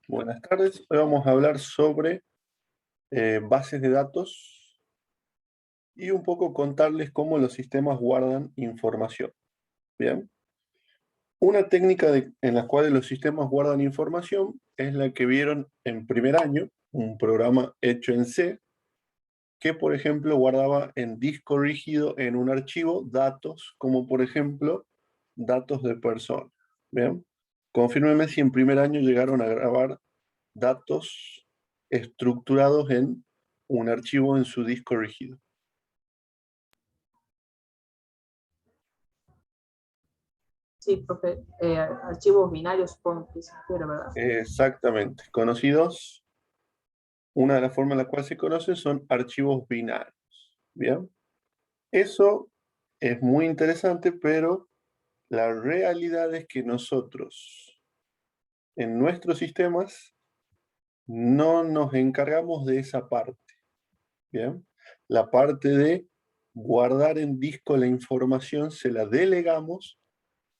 Buenas tardes. Hoy vamos a hablar sobre bases de datos y un poco contarles cómo los sistemas guardan información. Bien. Una técnica en la cual los sistemas guardan información es la que vieron en primer año, un programa hecho en C, que por ejemplo guardaba en disco rígido en un archivo datos, como por ejemplo datos de personas. Bien. Confírmeme si en primer año llegaron a grabar datos estructurados en un archivo en su disco rígido. Sí, profe. Archivos binarios, supongo que se refiere, ¿verdad? Exactamente. Conocidos, una de las formas en las cuales se conocen son archivos binarios. Bien. Eso es muy interesante, pero la realidad es que nosotros, en nuestros sistemas, no nos encargamos de esa parte. Bien. La parte de guardar en disco la información se la delegamos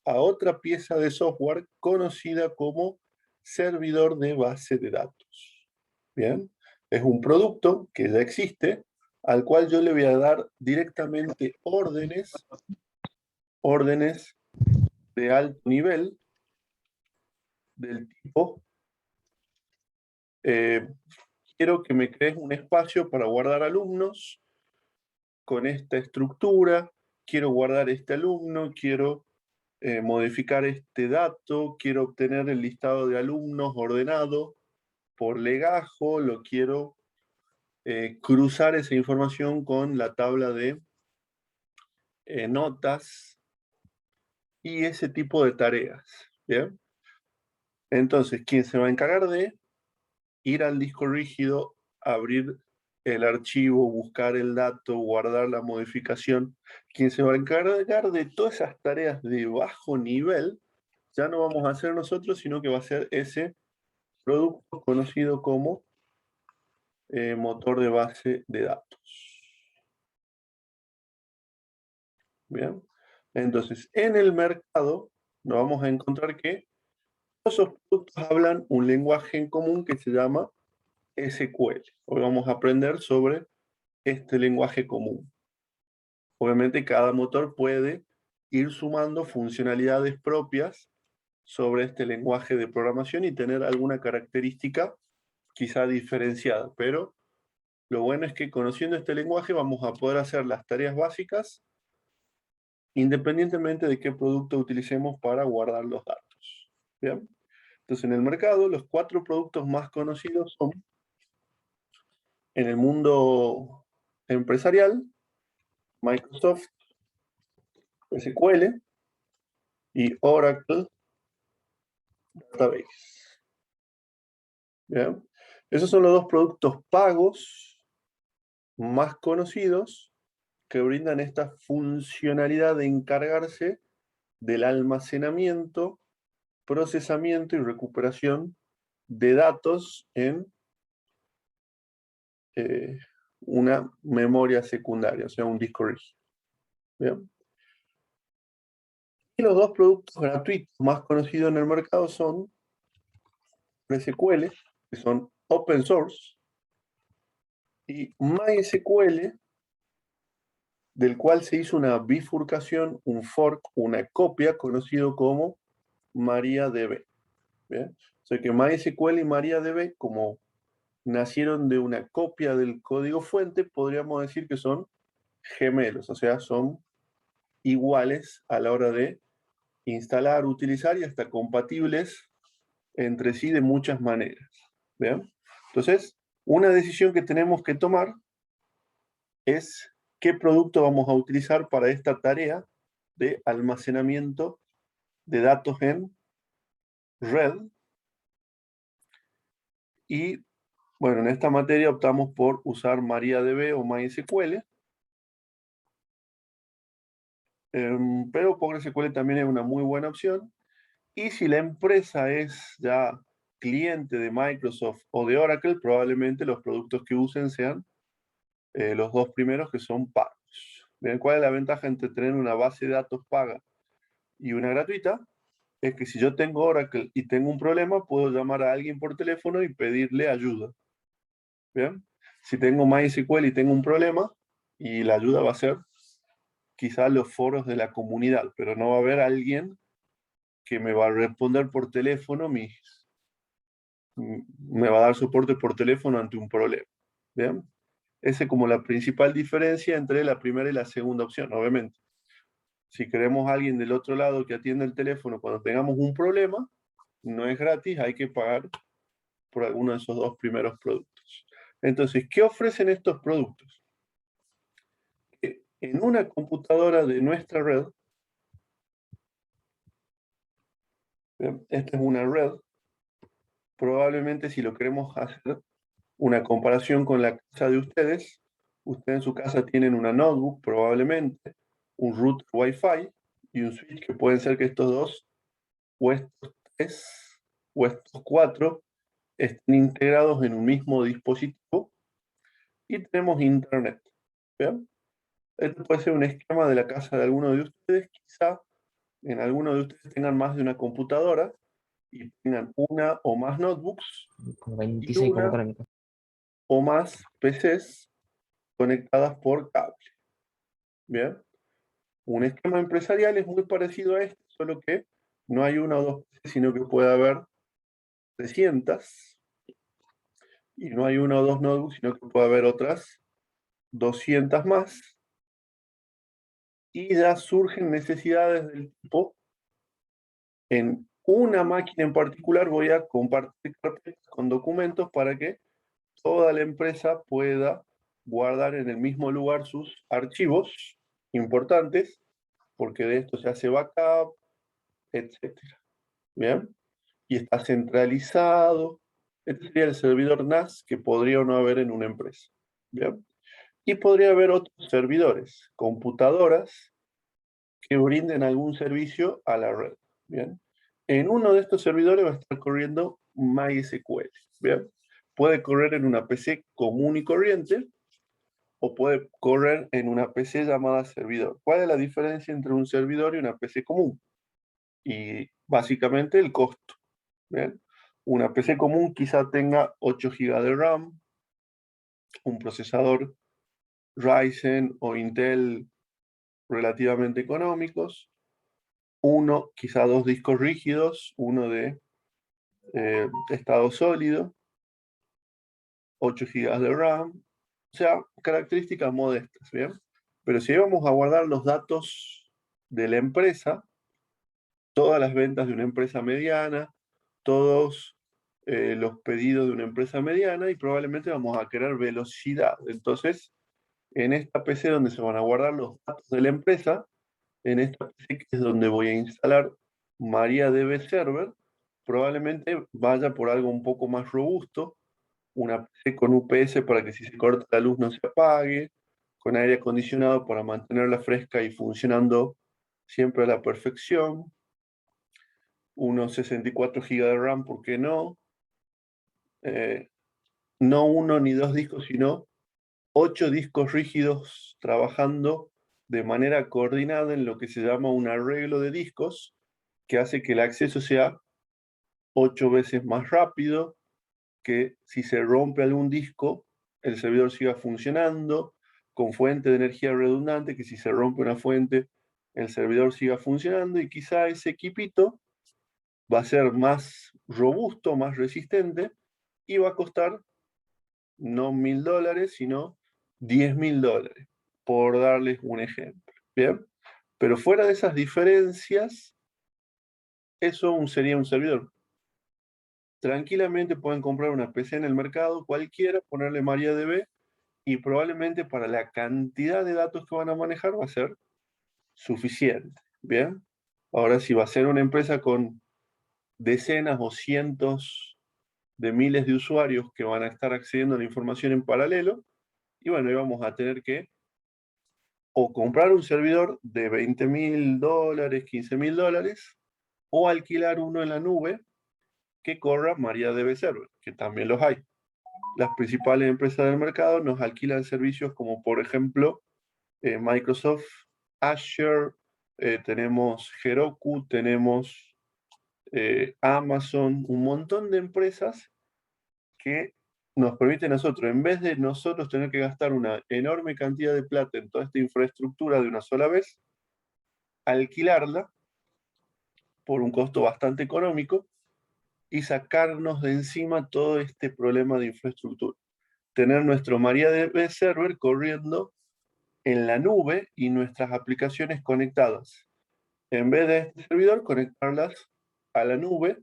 a otra pieza de software conocida como servidor de base de datos. Bien, es un producto que ya existe, al cual yo le voy a dar directamente órdenes de alto nivel del tipo, eh, quiero que me crees un espacio para guardar alumnos con esta estructura, quiero guardar este alumno, quiero modificar este dato, quiero obtener el listado de alumnos ordenado por legajo, lo quiero cruzar esa información con la tabla de notas y ese tipo de tareas. ¿Bien? Entonces, ¿quién se va a encargar de ir al disco rígido, abrir el archivo, buscar el dato, guardar la modificación? Quien se va a encargar de todas esas tareas de bajo nivel, ya no vamos a hacer nosotros, sino que va a ser ese producto conocido como motor de base de datos. Bien. Entonces, en el mercado nos vamos a encontrar que todos esos productos hablan un lenguaje en común que se llama SQL. Hoy vamos a aprender sobre este lenguaje común. Obviamente cada motor puede ir sumando funcionalidades propias sobre este lenguaje de programación y tener alguna característica quizá diferenciada, pero lo bueno es que conociendo este lenguaje vamos a poder hacer las tareas básicas independientemente de qué producto utilicemos para guardar los datos. ¿Bien? Entonces, en el mercado, los 4 productos más conocidos son, en el mundo empresarial, Microsoft SQL y Oracle Database. ¿Bien? Esos son los 2 productos pagos más conocidos que brindan esta funcionalidad de encargarse del almacenamiento, procesamiento y recuperación de datos en una memoria secundaria, o sea, un disco rígido. ¿Bien? Y los 2 productos gratuitos más conocidos en el mercado son SQL, que son open source, y MySQL, del cual se hizo una bifurcación, un fork, una copia, conocido como MariaDB. ¿Bien? O sea que MySQL y MariaDB, como nacieron de una copia del código fuente, podríamos decir que son gemelos, o sea, son iguales a la hora de instalar, utilizar y hasta compatibles entre sí de muchas maneras. ¿Bien? Entonces, una decisión que tenemos que tomar es qué producto vamos a utilizar para esta tarea de almacenamiento de datos en red. Y bueno, en esta materia optamos por usar MariaDB o MySQL, pero PostgreSQL también es una muy buena opción. Y si la empresa es ya cliente de Microsoft o de Oracle, probablemente los productos que usen sean los 2 primeros que son pagos. ¿Ven cuál es la ventaja entre tener una base de datos paga y una gratuita? es que si yo tengo Oracle y tengo un problema, puedo llamar a alguien por teléfono y pedirle ayuda. ¿Bien? Si tengo MySQL y tengo un problema, y la ayuda va a ser quizás los foros de la comunidad, pero no va a haber alguien que me va a responder por teléfono, me va a dar soporte por teléfono ante un problema. ¿Bien? Esa es como la principal diferencia entre la primera y la segunda opción, obviamente. Si queremos a alguien del otro lado que atienda el teléfono cuando tengamos un problema, no es gratis, hay que pagar por alguno de esos dos primeros productos. Entonces, ¿qué ofrecen estos productos? En una computadora de nuestra red, esta es una red, probablemente si lo queremos hacer una comparación con la casa de ustedes, ustedes en su casa tienen una notebook, probablemente, un router Wi-Fi y un switch, que pueden ser que estos dos, o estos tres, o estos cuatro, estén integrados en un mismo dispositivo y tenemos internet. ¿Bien? Este puede ser un esquema de la casa de alguno de ustedes, quizá en alguno de ustedes tengan más de una computadora y tengan una o más notebooks Como y 26 como una para mí. o más PCs conectadas por cable. Bien, un esquema empresarial es muy parecido a este, solo que no hay una o dos PCs, sino que puede haber 300, y no hay una o dos notebooks, sino que puede haber otras 200 más, y ya surgen necesidades del tipo, en una máquina en particular voy a compartir carpetas con documentos para que toda la empresa pueda guardar en el mismo lugar sus archivos importantes, porque de esto se hace backup, etc. ¿Bien? Y está centralizado. Este sería el servidor NAS que podría o no haber en una empresa. ¿Bien? Y podría haber otros servidores, computadoras que brinden algún servicio a la red. ¿Bien? En uno de estos servidores va a estar corriendo MySQL. ¿Bien? Puede correr en una PC común y corriente o puede correr en una PC llamada servidor. ¿Cuál es la diferencia entre un servidor y una PC común? Y básicamente el costo. ¿Bien? Una PC común quizá tenga 8 GB de RAM, un procesador Ryzen o Intel relativamente económicos, uno, quizá dos discos rígidos, uno de estado sólido, 8 GB de RAM, o sea, características modestas, ¿bien? Pero si vamos a guardar los datos de la empresa, todas las ventas de una empresa mediana, todos los pedidos de una empresa mediana, y probablemente vamos a querer velocidad. Entonces, en esta PC donde se van a guardar los datos de la empresa, en esta PC que es donde voy a instalar MariaDB Server, probablemente vaya por algo un poco más robusto, una PC con UPS para que si se corta la luz no se apague, con aire acondicionado para mantenerla fresca y funcionando siempre a la perfección, unos 64 GB de RAM, ¿por qué no? No uno ni dos discos, sino 8 discos rígidos trabajando de manera coordinada en lo que se llama un arreglo de discos, que hace que el acceso sea 8 veces más rápido, que si se rompe algún disco, el servidor siga funcionando, con fuente de energía redundante, que si se rompe una fuente, el servidor siga funcionando, y quizá ese equipito va a ser más robusto, más resistente, y va a costar no $1000, sino $10.000, por darles un ejemplo. ¿Bien? Pero fuera de esas diferencias, eso sería un servidor. Tranquilamente pueden comprar una PC en el mercado, cualquiera, ponerle MariaDB, y probablemente para la cantidad de datos que van a manejar va a ser suficiente. ¿Bien? Ahora, si va a ser una empresa con decenas o cientos de miles de usuarios que van a estar accediendo a la información en paralelo, y bueno, ahí vamos a tener que o comprar un servidor de $20.000, $15.000, o alquilar uno en la nube que corra MariaDB Server, que también los hay. Las principales empresas del mercado nos alquilan servicios como, por ejemplo, Microsoft Azure, tenemos Heroku, tenemos Amazon, un montón de empresas que nos permite a nosotros, en vez de nosotros tener que gastar una enorme cantidad de plata en toda esta infraestructura de una sola vez, alquilarla por un costo bastante económico y sacarnos de encima todo este problema de infraestructura. Tener nuestro MariaDB server corriendo en la nube y nuestras aplicaciones conectadas. En vez de este servidor, conectarlas a la nube.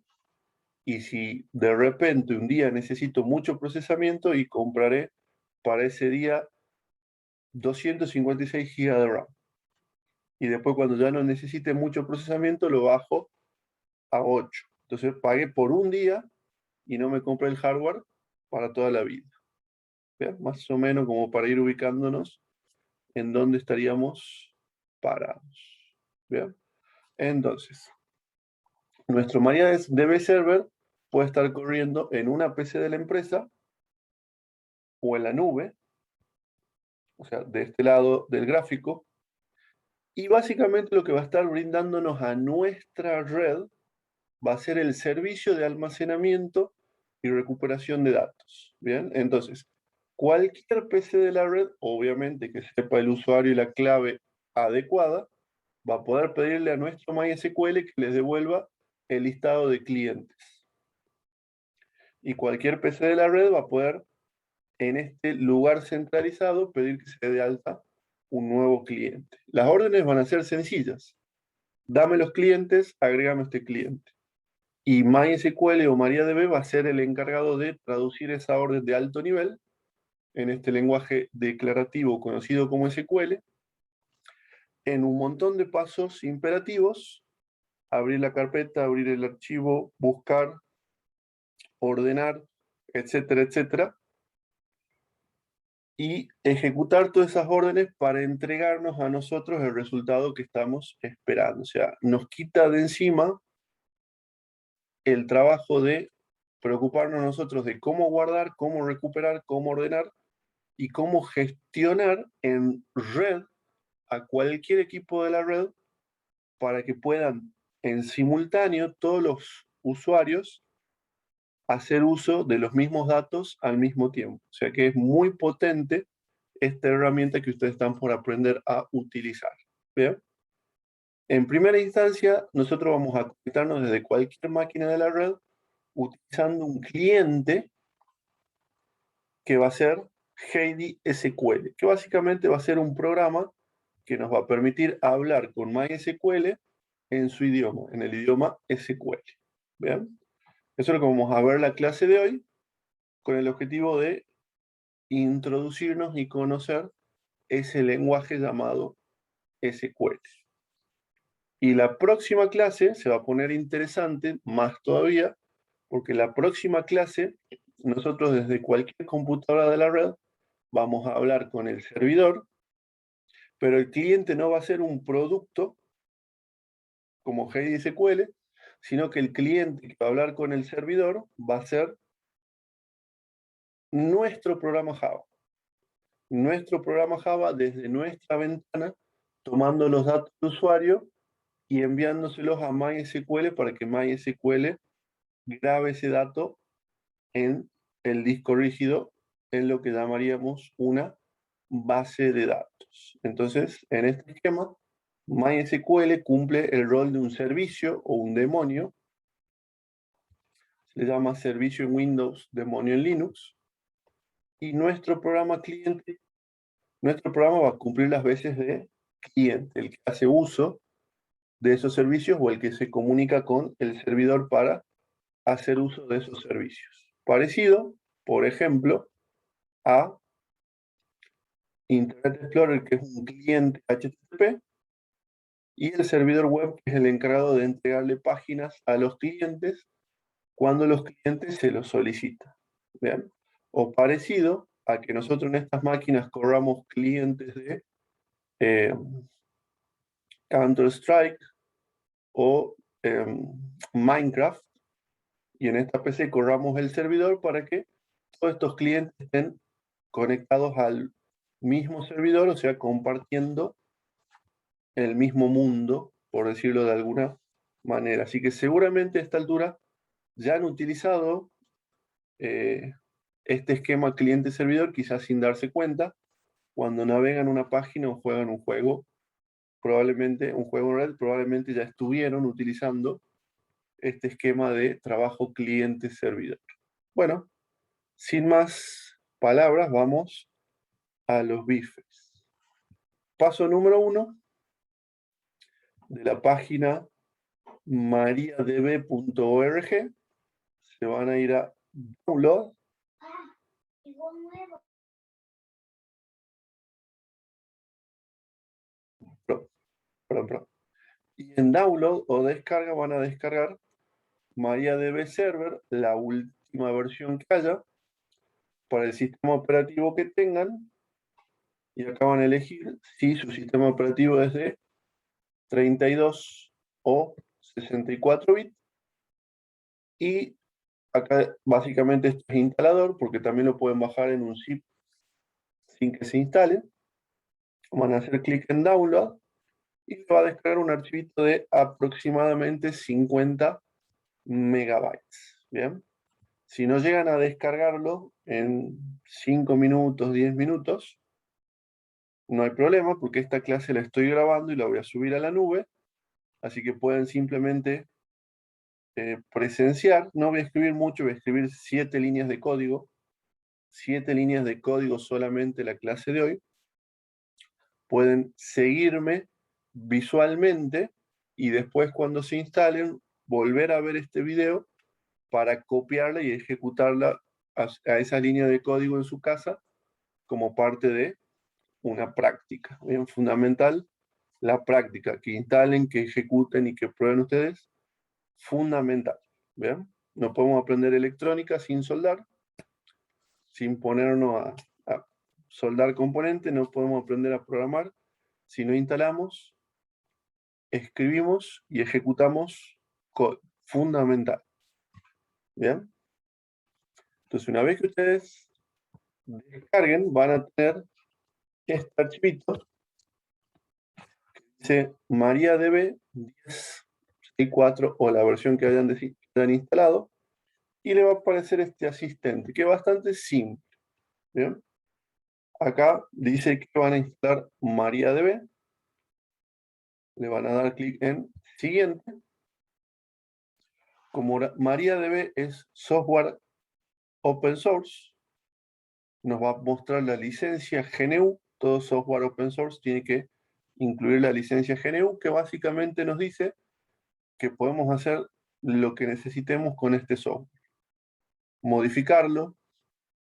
Y si de repente un día necesito mucho procesamiento, y compraré para ese día 256 GB de RAM. Y después cuando ya no necesite mucho procesamiento, lo bajo a 8. Entonces pagué por un día y no me compré el hardware para toda la vida. ¿Bien? Más o menos como para ir ubicándonos en dónde estaríamos parados. ¿Bien? Entonces, nuestro MariaDB server puede estar corriendo en una PC de la empresa o en la nube, o sea, de este lado del gráfico, y básicamente lo que va a estar brindándonos a nuestra red va a ser el servicio de almacenamiento y recuperación de datos. Bien, entonces, cualquier PC de la red, obviamente que sepa el usuario y la clave adecuada, va a poder pedirle a nuestro MySQL que les devuelva el listado de clientes. Y cualquier PC de la red va a poder, en este lugar centralizado, pedir que se dé alta un nuevo cliente. Las órdenes van a ser sencillas. Dame los clientes, agrégame este cliente. Y MySQL o MariaDB va a ser el encargado de traducir esa orden de alto nivel en este lenguaje declarativo conocido como SQL en un montón de pasos imperativos: abrir la carpeta, abrir el archivo, buscar, ordenar, etcétera, etcétera, y ejecutar todas esas órdenes para entregarnos a nosotros el resultado que estamos esperando. O sea, nos quita de encima el trabajo de preocuparnos nosotros de cómo guardar, cómo recuperar, cómo ordenar y cómo gestionar en red a cualquier equipo de la red para que puedan en simultáneo todos los usuarios hacer uso de los mismos datos al mismo tiempo. O sea que es muy potente esta herramienta que ustedes están por aprender a utilizar. ¿Bien? En primera instancia, nosotros vamos a conectarnos desde cualquier máquina de la red utilizando un cliente que va a ser Heidi SQL, que básicamente va a ser un programa que nos va a permitir hablar con MySQL en su idioma, en el idioma SQL. ¿Bien? Eso es lo que vamos a ver la clase de hoy, con el objetivo de introducirnos y conocer ese lenguaje llamado SQL. Y la próxima clase se va a poner interesante más todavía, porque la próxima clase nosotros desde cualquier computadora de la red vamos a hablar con el servidor, pero el cliente no va a ser un producto como Heidi SQL, sino que el cliente que va a hablar con el servidor va a ser nuestro programa Java. Nuestro programa Java desde nuestra ventana, tomando los datos del usuario y enviándoselos a MySQL para que MySQL grabe ese dato en el disco rígido, en lo que llamaríamos una base de datos. Entonces, en este esquema, MySQL cumple el rol de un servicio o un demonio. Se le llama servicio en Windows, demonio en Linux. Y nuestro programa cliente, nuestro programa va a cumplir las veces de cliente, el que hace uso de esos servicios o el que se comunica con el servidor para hacer uso de esos servicios. Parecido, por ejemplo, a Internet Explorer, que es un cliente HTTP, y el servidor web, que es el encargado de entregarle páginas a los clientes cuando los clientes se los solicitan. ¿Bien? O parecido a que nosotros en estas máquinas corramos clientes de Counter-Strike o Minecraft, y en esta PC corramos el servidor para que todos estos clientes estén conectados al mismo servidor, o sea, compartiendo el mismo mundo, por decirlo de alguna manera. Así que seguramente a esta altura ya han utilizado este esquema cliente-servidor, quizás sin darse cuenta, cuando navegan una página o juegan un juego, probablemente un juego en red, probablemente ya estuvieron utilizando este esquema de trabajo cliente-servidor. Bueno, sin más palabras, vamos a los bifes. Paso número 1 de la página mariadb.org. Se van a ir a Download. Perdón. Y en Download o descarga van a descargar MariaDB Server, la última versión que haya, para el sistema operativo que tengan. Y acá van a elegir si su sistema operativo es de 32 o 64 bits. Y acá básicamente esto es instalador, porque también lo pueden bajar en un zip sin que se instale. Van a hacer clic en Download y le va a descargar un archivito de aproximadamente 50 megabytes. Bien. Si no llegan a descargarlo en 5 minutos, 10 minutos, no hay problema, porque esta clase la estoy grabando y la voy a subir a la nube, así que pueden simplemente presenciar. No voy a escribir mucho, voy a escribir 7 líneas de código, 7 líneas de código solamente la clase de hoy. Pueden seguirme visualmente y después, cuando se instalen, volver a ver este video para copiarla y ejecutarla a esa línea de código en su casa como parte de una práctica. Bien, fundamental la práctica, que instalen, que ejecuten y que prueben ustedes, fundamental. ¿Bien? No podemos aprender electrónica sin soldar, sin ponernos a soldar componentes, no podemos aprender a programar si no instalamos, escribimos y ejecutamos código. Fundamental. ¿Bien? Entonces, una vez que ustedes descarguen, van a tener este archivito que dice MariaDB 10.64 o la versión que hayan instalado, y le va a aparecer este asistente, que es bastante simple. ¿Bien? Acá dice que van a instalar MariaDB, le van a dar clic en siguiente. Como MariaDB es software open source, nos va a mostrar la licencia GNU. Todo software open source tiene que incluir la licencia GNU, que básicamente nos dice que podemos hacer lo que necesitemos con este software. Modificarlo.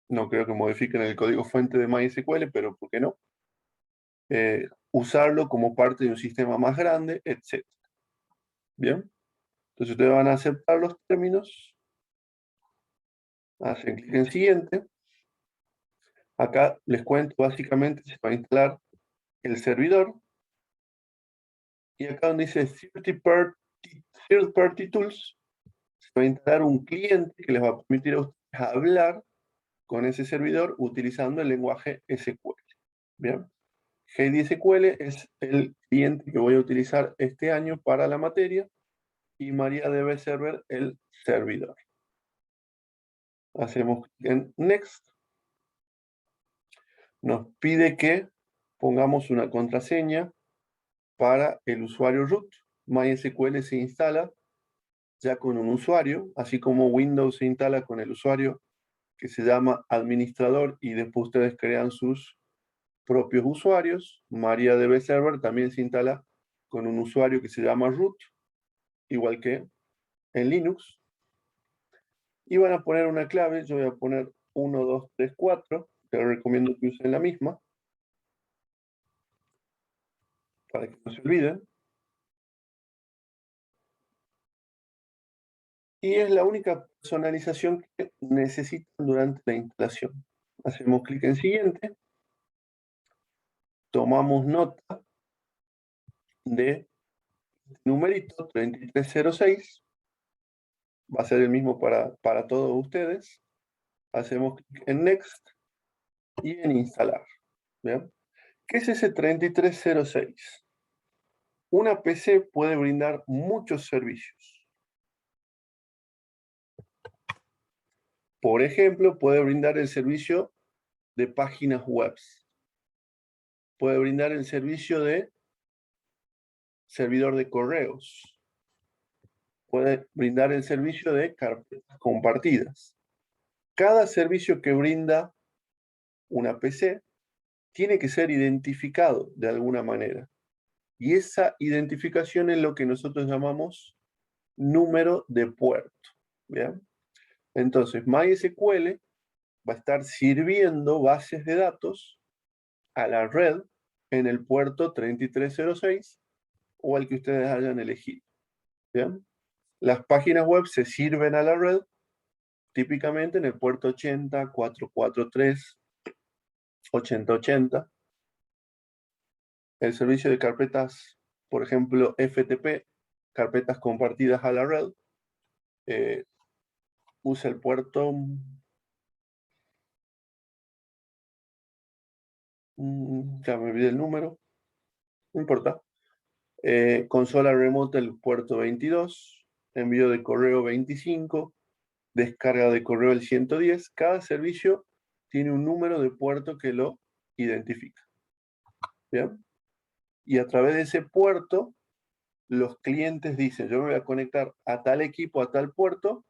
No creo que modifiquen el código fuente de MySQL, pero ¿por qué no? Usarlo como parte de un sistema más grande, etc. Bien. Entonces ustedes van a aceptar los términos. Hacen clic en siguiente. Acá les cuento, básicamente se va a instalar el servidor. Y acá donde dice Third Party Tools, se va a instalar un cliente que les va a permitir a ustedes hablar con ese servidor utilizando el lenguaje SQL. Bien. Heidi SQL es el cliente que voy a utilizar este año para la materia, y MariaDB Server el servidor. Hacemos clic en Next. Nos pide que pongamos una contraseña para el usuario root. MySQL se instala ya con un usuario, así como Windows se instala con el usuario que se llama administrador, y después ustedes crean sus propios usuarios. MariaDB Server también se instala con un usuario que se llama root, igual que en Linux. Y van a poner una clave. Yo voy a poner 1, 2, 3, 4. Les recomiendo que usen la misma para que no se olviden. Y es la única personalización que necesitan durante la instalación. Hacemos clic en siguiente. Tomamos nota de numerito 3306. Va a ser el mismo para todos ustedes. Hacemos clic en Next y en Instalar. ¿Bien? ¿Qué es ese 3306? una PC puede brindar muchos servicios. Por ejemplo, puede brindar el servicio de páginas web. Puede brindar el servicio de servidor de correos. Puede brindar el servicio de carpetas compartidas. Cada servicio que brinda una PC tiene que ser identificado de alguna manera. Y esa identificación es lo que nosotros llamamos número de puerto. ¿Bien? Entonces, MySQL va a estar sirviendo bases de datos a la red en el puerto 3306 o al que ustedes hayan elegido. ¿Bien? Las páginas web se sirven a la red típicamente en el puerto 80, 443, 8080. El servicio de carpetas, por ejemplo, FTP, carpetas compartidas a la red, usa el puerto, ya me olvidé el número, no importa. Consola remote el puerto 22, envío de correo 25, descarga de correo el 110. Cada servicio tiene un número de puerto que lo identifica. ¿Bien? Y a través de ese puerto, los clientes dicen, yo me voy a conectar a tal equipo, a tal puerto,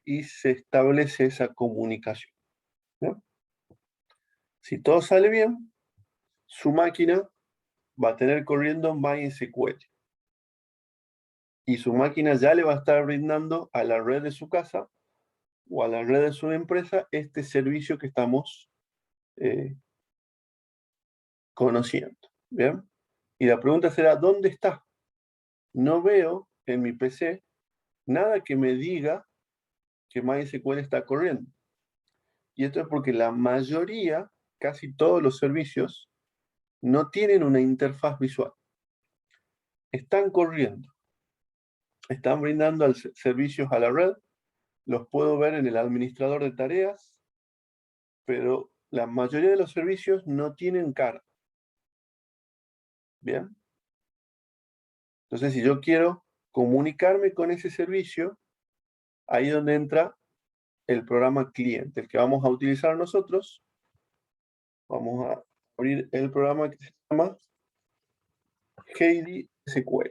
y se establece esa comunicación. ¿Bien? Si todo sale bien, su máquina va a tener corriendo MySQL. Y su máquina ya le va a estar brindando a la red de su casa o a la red de su empresa este servicio que estamos conociendo. ¿Bien? Y la pregunta será, ¿dónde está? No veo en mi PC nada que me diga que MySQL está corriendo. Y esto es porque la mayoría, casi todos los servicios, no tienen una interfaz visual. Están corriendo. Están brindando servicios a la red. Los puedo ver en el administrador de tareas, pero la mayoría de los servicios no tienen cara. ¿Bien? Entonces, si yo quiero comunicarme con ese servicio, ahí es donde entra el programa cliente, el que vamos a utilizar nosotros. Vamos a abrir el programa que se llama Heidi SQL.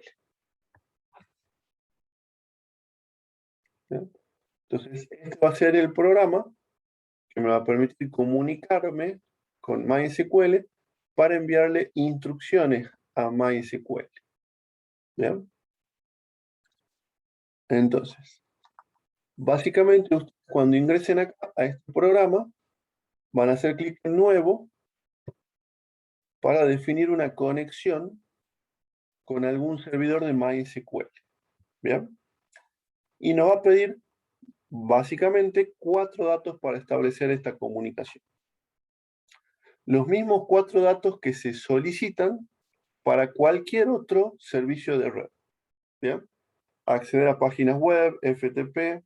¿Bien? Entonces, este va a ser el programa que me va a permitir comunicarme con MySQL para enviarle instrucciones a MySQL. ¿Bien? Entonces, básicamente, ustedes cuando ingresen acá a este programa, van a hacer clic en Nuevo para definir una conexión con algún servidor de MySQL. ¿Bien? Y nos va a pedir básicamente 4 datos para establecer esta comunicación. Los mismos 4 datos que se solicitan para cualquier otro servicio de red. ¿Bien? Acceder a páginas web, FTP,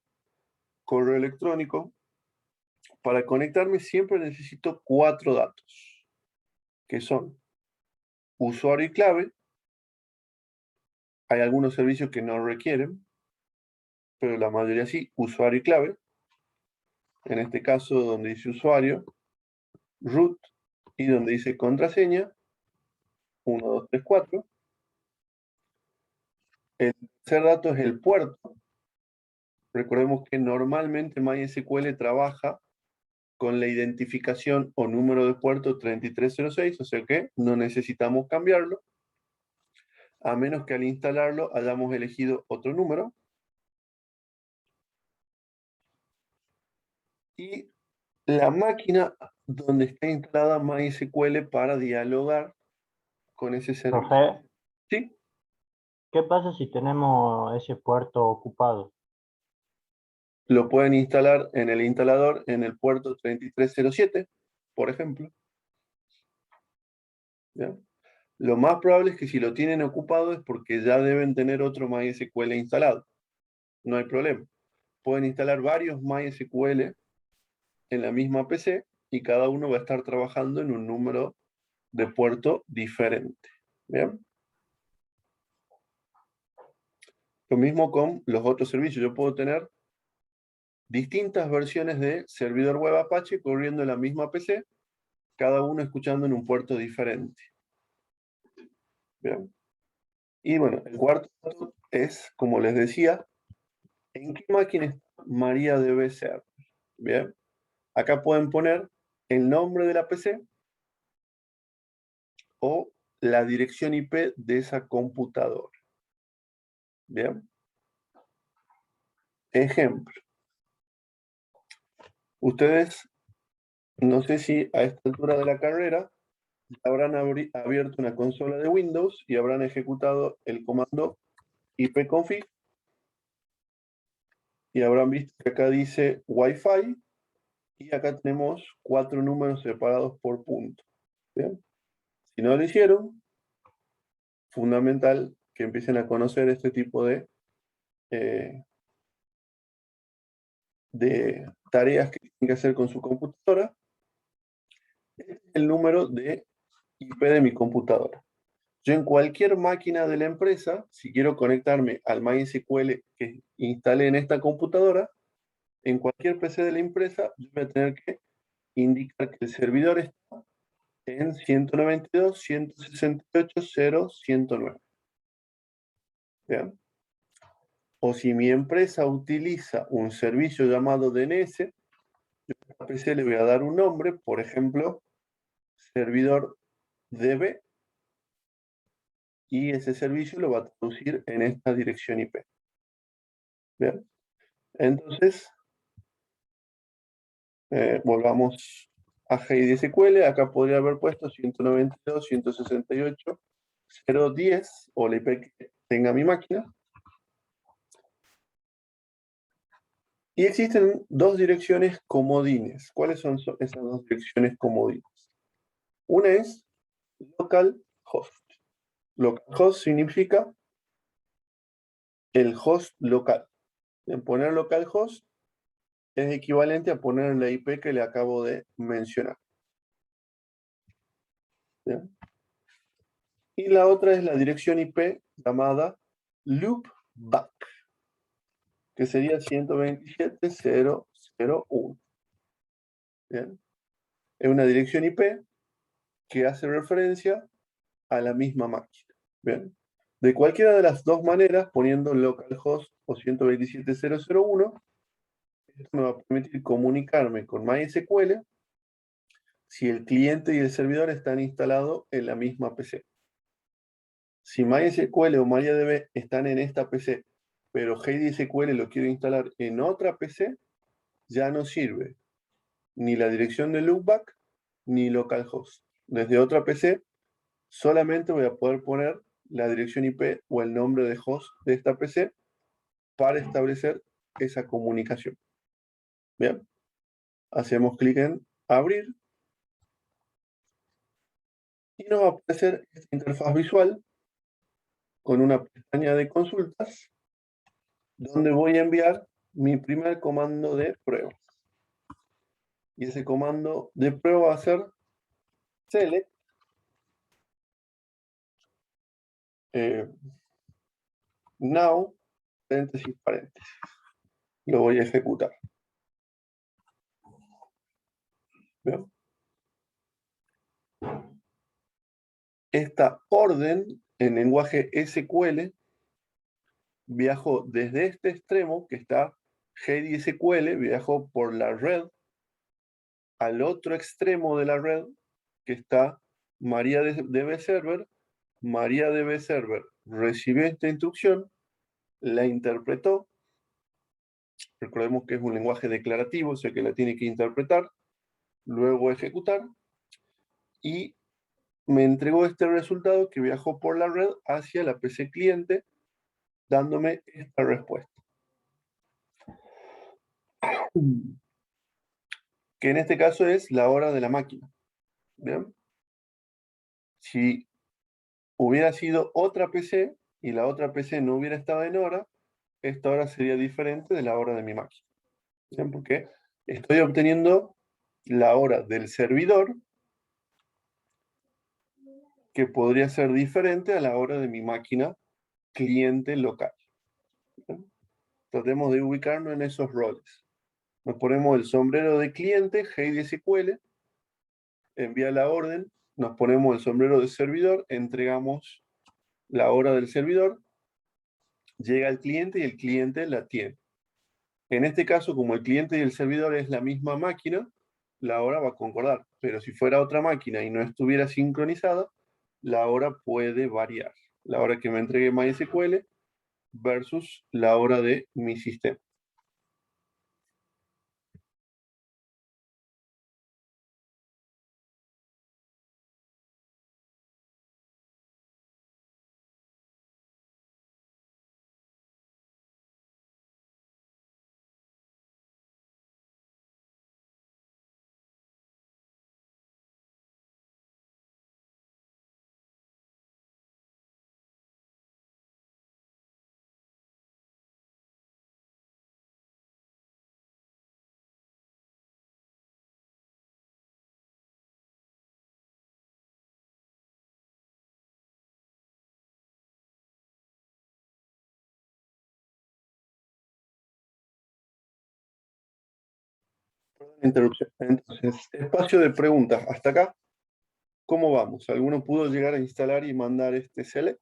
correo electrónico. Para conectarme siempre necesito 4 datos, que son usuario y clave. Hay algunos servicios que no requieren, pero la mayoría sí, usuario y clave. En este caso, donde dice usuario, root, y donde dice contraseña, 1, 2, 3, 4. El tercer dato es el puerto. Recordemos que normalmente MySQL trabaja con la identificación o número de puerto 3306, o sea que no necesitamos cambiarlo, a menos que al instalarlo hayamos elegido otro número. Y la máquina donde está instalada MySQL para dialogar con ese servicio. Profe, ¿Sí? ¿qué pasa si tenemos ese puerto ocupado? Lo pueden instalar en el instalador en el puerto 3307, por ejemplo. ¿Ya? Lo más probable es que si lo tienen ocupado es porque ya deben tener otro MySQL instalado. No hay problema. Pueden instalar varios MySQL en la misma PC y cada uno va a estar trabajando en un número de puerto diferente. ¿Bien? Lo mismo con los otros servicios. Yo puedo tener distintas versiones de servidor web Apache corriendo en la misma PC, cada uno escuchando en un puerto diferente. Bien. Y bueno, el cuarto dato es, como les decía, ¿en qué máquina está MariaDB Server? Bien. Acá pueden poner el nombre de la PC o la dirección IP de esa computadora. Bien. Ejemplo. Ustedes, no sé si a esta altura de la carrera, habrán abierto una consola de Windows y habrán ejecutado el comando ipconfig y habrán visto que acá dice Wi-Fi y acá tenemos 4 números separados por punto. ¿Bien? Si no lo hicieron, fundamental que empiecen a conocer este tipo de tareas que tienen que hacer con su computadora. Este es el número de IP de mi computadora. Yo en cualquier máquina de la empresa, si quiero conectarme al MySQL que instalé en esta computadora, en cualquier PC de la empresa, yo voy a tener que indicar que el servidor está en 192.168.0.109. ¿Bien? O si mi empresa utiliza un servicio llamado DNS, yo a esta PC le voy a dar un nombre, por ejemplo, servidor DB, y ese servicio lo va a traducir en esta dirección IP. Bien. Entonces, volvamos a HDSQL. Acá podría haber puesto 192.168.0.10 o la IP que tenga mi máquina. Y existen dos direcciones comodines. ¿Cuáles son esas dos direcciones comodines? Una es localhost. Localhost significa el host local. En poner localhost es equivalente a poner la IP que le acabo de mencionar. ¿Bien? Y la otra es la dirección IP llamada loopback, que sería 127.0.0.1. ¿Bien? Es una dirección IP que hace referencia a la misma máquina. ¿Bien? De cualquiera de las dos maneras, poniendo localhost o 127.0.0.1, esto me va a permitir comunicarme con MySQL si el cliente y el servidor están instalados en la misma PC. Si MySQL o MariaDB están en esta PC, pero HDSQL lo quiero instalar en otra PC, ya no sirve ni la dirección de loopback ni localhost. Desde otra PC solamente voy a poder poner la dirección IP o el nombre de host de esta PC para establecer esa comunicación. Bien, hacemos clic en abrir y nos va a aparecer esta interfaz visual con una pestaña de consultas donde voy a enviar mi primer comando de prueba. Y ese comando de prueba va a ser select now, paréntesis, paréntesis. Lo voy a ejecutar. ¿Bien? Esta orden en lenguaje SQL viajó desde este extremo, que está HDSQL, viajó por la red, al otro extremo de la red, que está MariaDB Server. MariaDB Server recibió esta instrucción, la interpretó. Recordemos que es un lenguaje declarativo, o sea que la tiene que interpretar, luego ejecutar, y me entregó este resultado que viajó por la red hacia la PC cliente, dándome esta respuesta. Que en este caso es la hora de la máquina. ¿Bien? Si hubiera sido otra PC y la otra PC no hubiera estado en hora, esta hora sería diferente de la hora de mi máquina. ¿Bien? Porque estoy obteniendo la hora del servidor, que podría ser diferente a la hora de mi máquina cliente local. Tratemos de ubicarnos en esos roles. Nos ponemos el sombrero de cliente, Heidi SQL, envía la orden, nos ponemos el sombrero de servidor, entregamos la hora del servidor, llega al cliente y el cliente la tiene. En este caso, como el cliente y el servidor es la misma máquina, la hora va a concordar. Pero si fuera otra máquina y no estuviera sincronizada, la hora puede variar. La hora que me entregue MySQL versus la hora de mi sistema. Interrupción. Entonces, espacio de preguntas. Hasta acá, ¿cómo vamos? ¿Alguno pudo llegar a instalar y mandar este select?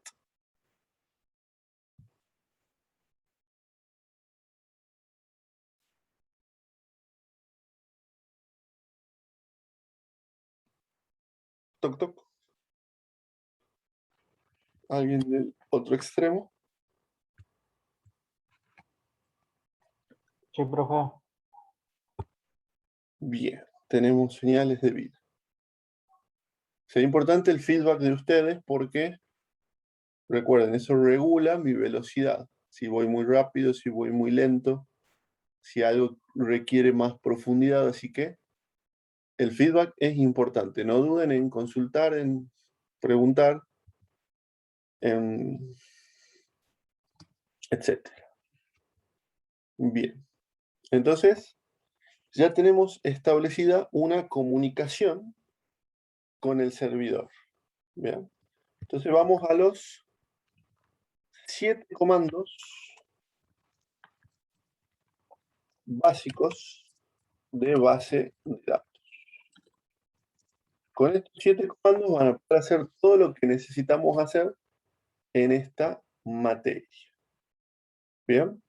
Toc, toc. ¿Alguien del otro extremo? Sí, profe. Bien, tenemos señales de vida. Sería importante el feedback de ustedes porque, recuerden, eso regula mi velocidad. Si voy muy rápido, si voy muy lento, si algo requiere más profundidad. Así que el feedback es importante. No duden en consultar, en preguntar, etc. Bien, entonces ya tenemos establecida una comunicación con el servidor. Bien, entonces vamos a los 7 comandos básicos de base de datos. Con estos 7 comandos van a poder hacer todo lo que necesitamos hacer en esta materia. Bien,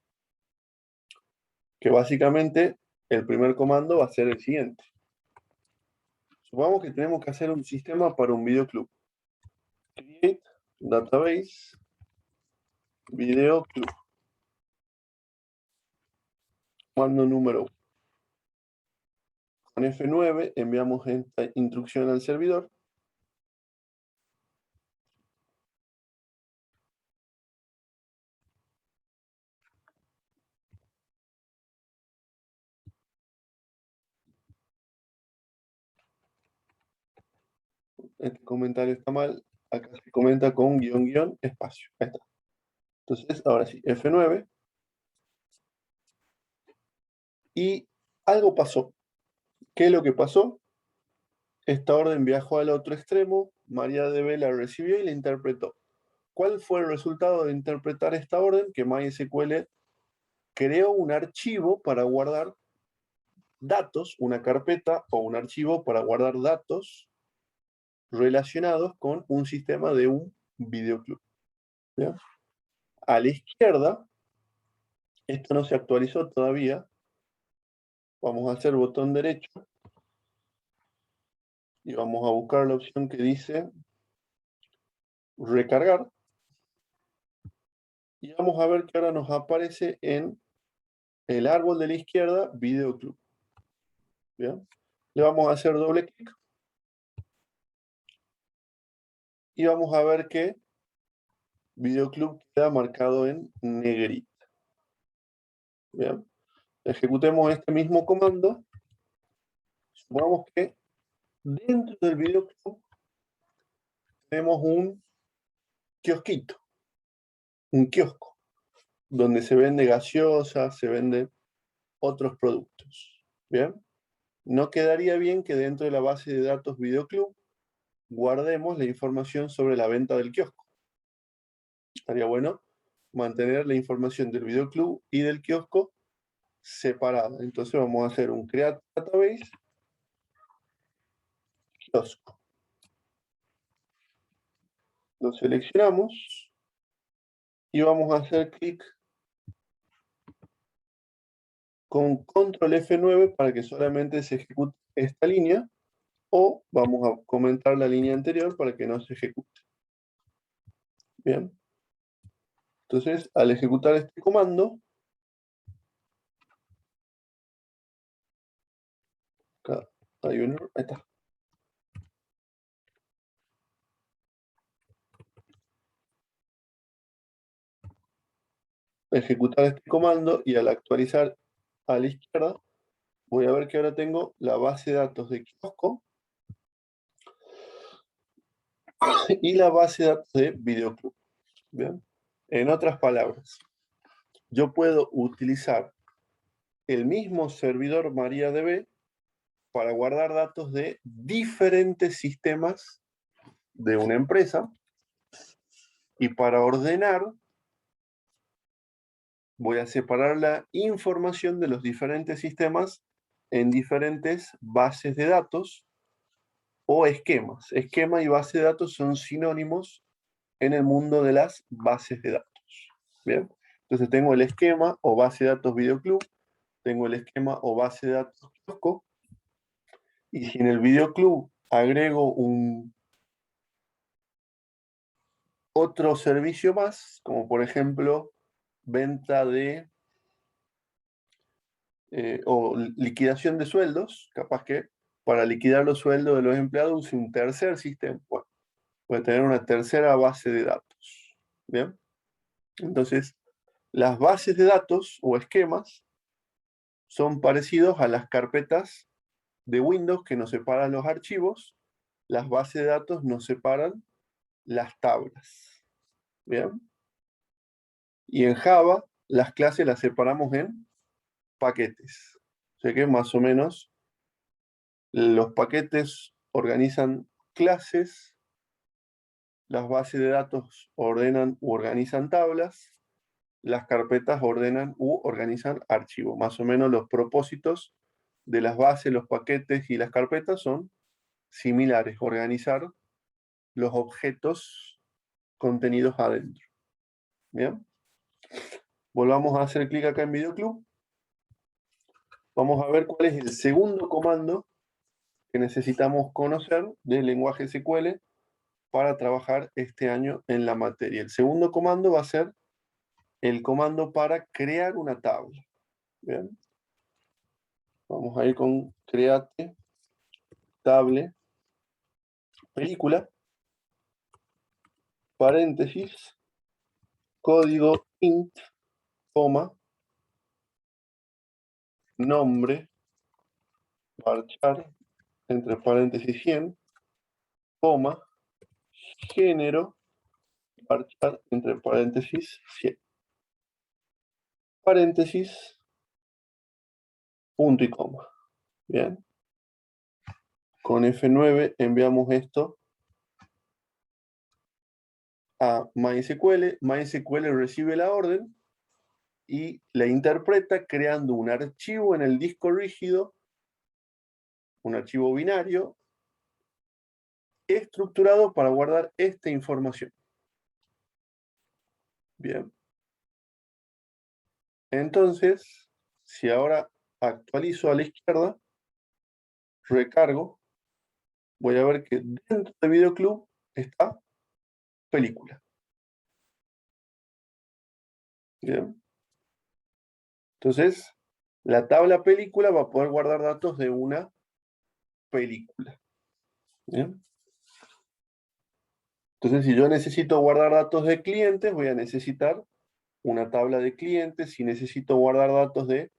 que básicamente el primer comando va a ser el siguiente. Supongamos que tenemos que hacer un sistema para un videoclub. Create database videoclub. Comando número 1. Con F9 enviamos esta instrucción al servidor. Este comentario está mal. Acá se comenta con guión, espacio. Ahí está. Entonces, ahora sí, F9. Y algo pasó. ¿Qué es lo que pasó? Esta orden viajó al otro extremo, MariaDB la recibió y la interpretó. ¿Cuál fue el resultado de interpretar esta orden? Que MySQL creó un archivo para guardar datos, una carpeta o un archivo para guardar datos relacionados con un sistema de un videoclub. ¿Ya? A la izquierda, esto no se actualizó todavía. Vamos a hacer botón derecho y vamos a buscar la opción que dice recargar. Y vamos a ver que ahora nos aparece en el árbol de la izquierda videoclub. ¿Bien? Le vamos a hacer doble clic y vamos a ver que videoclub queda marcado en negrita. Bien. Ejecutemos este mismo comando. Supongamos que dentro del videoclub tenemos un kiosquito, un kiosco, donde se vende gaseosa, se venden otros productos. Bien. No quedaría bien que dentro de la base de datos videoclub guardemos la información sobre la venta del kiosco. Estaría bueno mantener la información del videoclub y del kiosco separada. Entonces vamos a hacer un create database kiosco. Lo seleccionamos y vamos a hacer clic con control F9 para que solamente se ejecute esta línea, o vamos a comentar la línea anterior para que no se ejecute. Bien. Entonces, al ejecutar este comando, acá hay un error, ahí está. Ejecutar este comando y al actualizar a la izquierda, voy a ver que ahora tengo la base de datos de kiosco y la base de datos de videoclub. Bien. En otras palabras, yo puedo utilizar el mismo servidor MariaDB para guardar datos de diferentes sistemas de una empresa, y para ordenar voy a separar la información de los diferentes sistemas en diferentes bases de datos o esquemas. Esquema y base de datos son sinónimos en el mundo de las bases de datos. Bien, entonces tengo el esquema o base de datos videoclub, tengo el esquema o base de datos kiosco, y si en el videoclub agrego otro servicio más, como por ejemplo venta de o liquidación de sueldos, capaz que para liquidar los sueldos de los empleados use un tercer sistema. Bueno, voy a tener una tercera base de datos. ¿Bien? Entonces, las bases de datos o esquemas son parecidos a las carpetas de Windows que nos separan los archivos. Las bases de datos nos separan las tablas. ¿Bien? Y en Java, las clases las separamos en paquetes. O sea que más o menos los paquetes organizan clases, las bases de datos ordenan u organizan tablas, las carpetas ordenan u organizan archivos. Más o menos los propósitos de las bases, los paquetes y las carpetas son similares: organizar los objetos contenidos adentro. ¿Bien? Volvamos a hacer clic acá en videoclub. Vamos a ver cuál es el segundo comando que necesitamos conocer del lenguaje SQL para trabajar este año en la materia. El segundo comando va a ser el comando para crear una tabla. ¿Bien? Vamos a ir con create table película, paréntesis, código int, coma, nombre, varchar, entre paréntesis 100, coma, género, varchar, entre paréntesis 100. Paréntesis, punto y coma. Bien. Con F9 enviamos esto a MySQL. MySQL recibe la orden y la interpreta creando un archivo en el disco rígido, un archivo binario, estructurado para guardar esta información. Bien. Entonces, si ahora actualizo a la izquierda, recargo, voy a ver que dentro de videoclub está película. Bien. Entonces, la tabla película va a poder guardar datos de una película. Bien. Entonces, si yo necesito guardar datos de clientes, voy a necesitar una tabla de clientes. Si necesito guardar datos de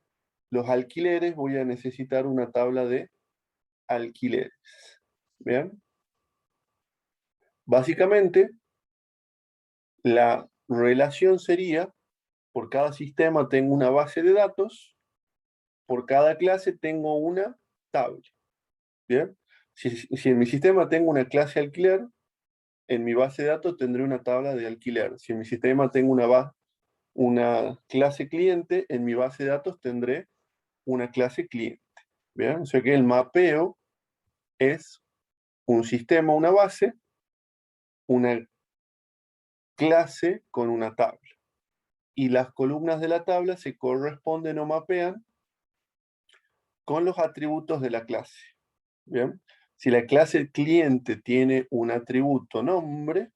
los alquileres, voy a necesitar una tabla de alquileres. Bien. Básicamente, la relación sería: por cada sistema tengo una base de datos, por cada clase tengo una tabla. ¿Bien? Si en mi sistema tengo una clase alquiler, en mi base de datos tendré una tabla de alquiler. Si en mi sistema tengo una una clase cliente, en mi base de datos tendré una clase cliente. ¿Bien? O sea que el mapeo es un sistema, una base, una clase con una tabla. Y las columnas de la tabla se corresponden o mapean con los atributos de la clase. ¿Bien? Si la clase cliente tiene un atributo nombre,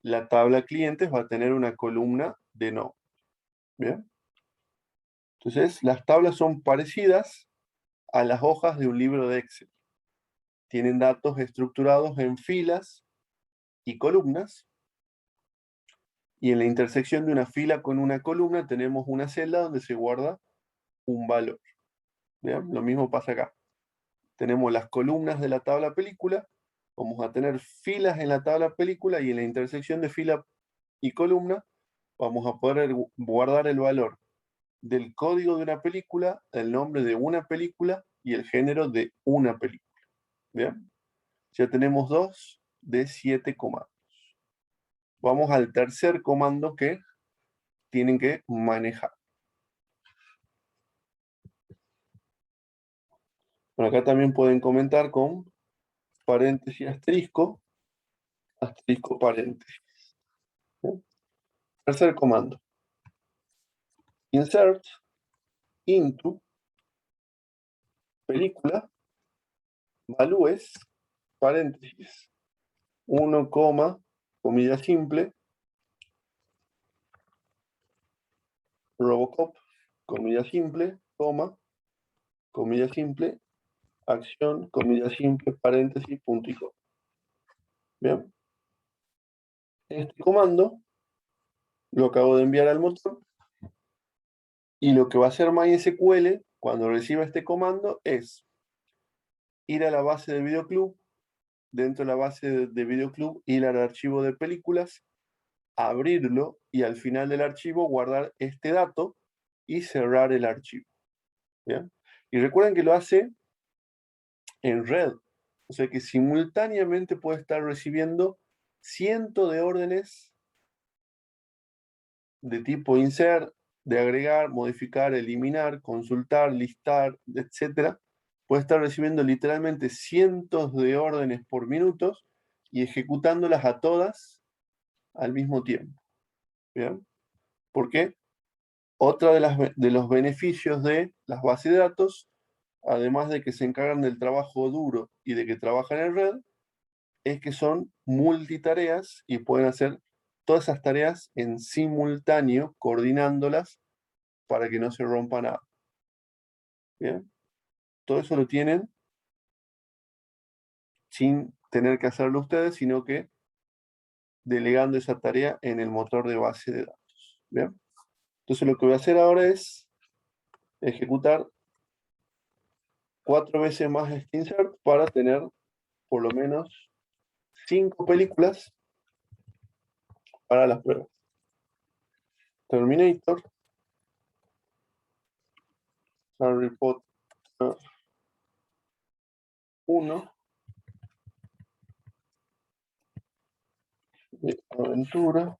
la tabla clientes va a tener una columna de nombre. ¿Bien? Entonces, las tablas son parecidas a las hojas de un libro de Excel. Tienen datos estructurados en filas y columnas, y en la intersección de una fila con una columna tenemos una celda donde se guarda un valor. ¿Bien? Lo mismo pasa acá. Tenemos las columnas de la tabla película, vamos a tener filas en la tabla película, y en la intersección de fila y columna vamos a poder guardar el valor del código de una película, el nombre de una película y el género de una película. ¿Bien? Ya tenemos 2 de 7 comandos. Vamos al tercer comando que tienen que manejar. Bueno, acá también pueden comentar con paréntesis, asterisco, asterisco, paréntesis. ¿Bien? Tercer comando. Insert into película values, paréntesis, 1, comilla simple, Robocop, comilla simple, comilla simple, acción, comilla simple, paréntesis, punto y coma. Bien. Este comando lo acabo de enviar al motor, y lo que va a hacer MySQL cuando reciba este comando es ir a la base de videoclub, dentro de la base de videoclub ir al archivo de películas, abrirlo y al final del archivo guardar este dato y cerrar el archivo. ¿Bien? Y recuerden que lo hace en red, o sea que simultáneamente puede estar recibiendo cientos de órdenes de tipo insert, de agregar, modificar, eliminar, consultar, listar, etcétera. Puede estar recibiendo literalmente cientos de órdenes por minuto y ejecutándolas a todas al mismo tiempo. ¿Bien? ¿Por qué? Otra de los beneficios de las bases de datos, además de que se encargan del trabajo duro y de que trabajan en red, es que son multitareas y pueden hacer todas esas tareas en simultáneo, coordinándolas para que no se rompa nada. ¿Bien? Todo eso lo tienen sin tener que hacerlo ustedes, sino que delegando esa tarea en el motor de base de datos. ¿Bien? Entonces lo que voy a hacer ahora es ejecutar 4 veces más este insert para tener por lo menos 5 películas para las pruebas. Terminator, Harry Potter 1, de aventura,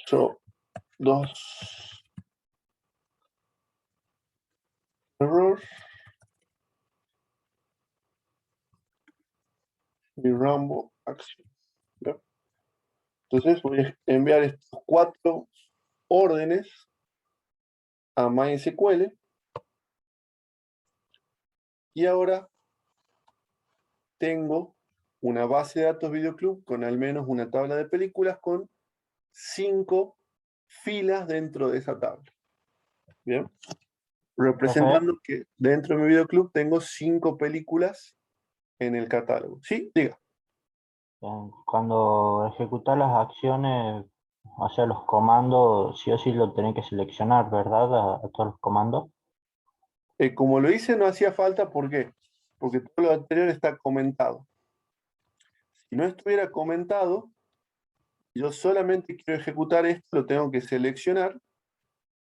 son 2 error y Rambo acción. ¿Bien? Entonces voy a enviar estos 4 órdenes a MySQL, y ahora tengo una base de datos videoclub con al menos una tabla de películas con 5 filas dentro de esa tabla. Bien, representando que dentro de mi videoclub tengo 5 películas en el catálogo. ¿Sí? Diga. Cuando ejecutas las acciones, o sea, los comandos, sí o sí lo tenés que seleccionar, ¿verdad? A todos los comandos. Como lo hice, no hacía falta. ¿Por qué? Porque todo lo anterior está comentado. Si no estuviera comentado, yo solamente quiero ejecutar esto, lo tengo que seleccionar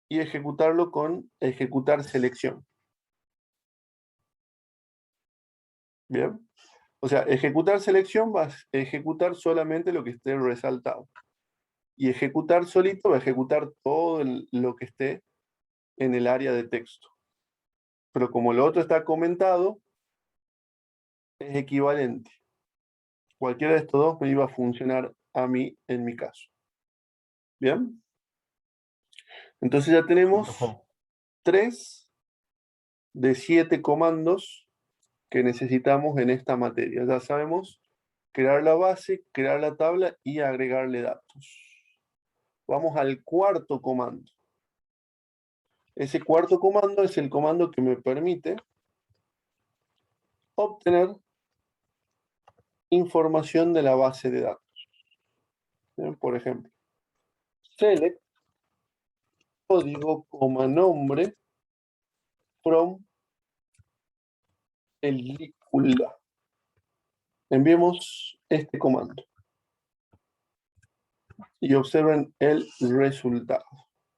y ejecutarlo con ejecutar selección. Bien. O sea, ejecutar selección va a ejecutar solamente lo que esté resaltado. Y ejecutar solito va a ejecutar todo lo que esté en el área de texto. Pero como lo otro está comentado, es equivalente. Cualquiera de estos dos me iba a funcionar a mí en mi caso. ¿Bien? Entonces ya tenemos Profe. 3 de 7 comandos que necesitamos en esta materia. Ya sabemos crear la base, crear la tabla y agregarle datos. Vamos al cuarto comando. Ese cuarto comando es el comando que me permite obtener información de la base de datos. Bien, por ejemplo, select código, nombre from película. Enviemos este comando y observen el resultado.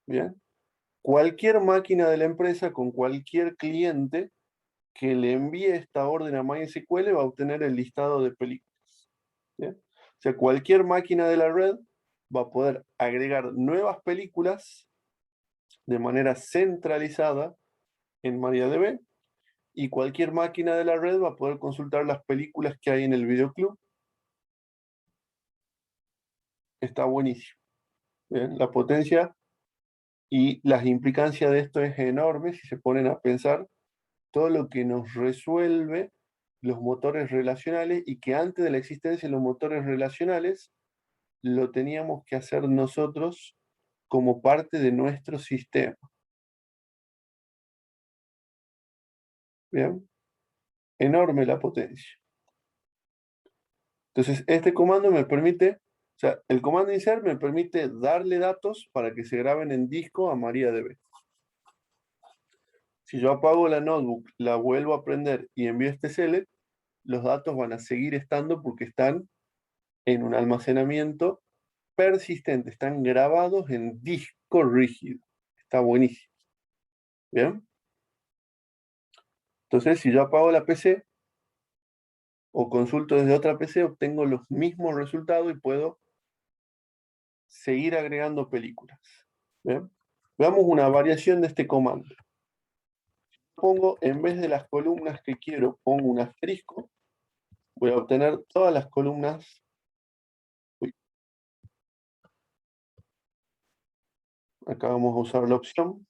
Bien. Cualquier máquina de la empresa con cualquier cliente que le envíe esta orden a MySQL va a obtener el listado de películas. ¿Bien? O sea, cualquier máquina de la red va a poder agregar nuevas películas de manera centralizada en MariaDB, y cualquier máquina de la red va a poder consultar las películas que hay en el videoclub. Está buenísimo. ¿Bien? La potencia y las implicancias de esto es enorme si se ponen a pensar todo lo que nos resuelve los motores relacionales, y que antes de la existencia de los motores relacionales lo teníamos que hacer nosotros como parte de nuestro sistema. ¿Bien? Enorme la potencia. Entonces, este comando me permite, o sea, el comando insert me permite darle datos para que se graben en disco a MariaDB. Si yo apago la notebook, la vuelvo a prender y envío este select, los datos van a seguir estando porque están en un almacenamiento persistente, están grabados en disco rígido. Está buenísimo. ¿Bien? Entonces, si yo apago la PC o consulto desde otra PC, obtengo los mismos resultados y puedo seguir agregando películas. ¿Bien? Veamos una variación de este comando. Pongo, en vez de las columnas que quiero, pongo un asterisco. Voy a obtener todas las columnas. Uy. Acá vamos a usar la opción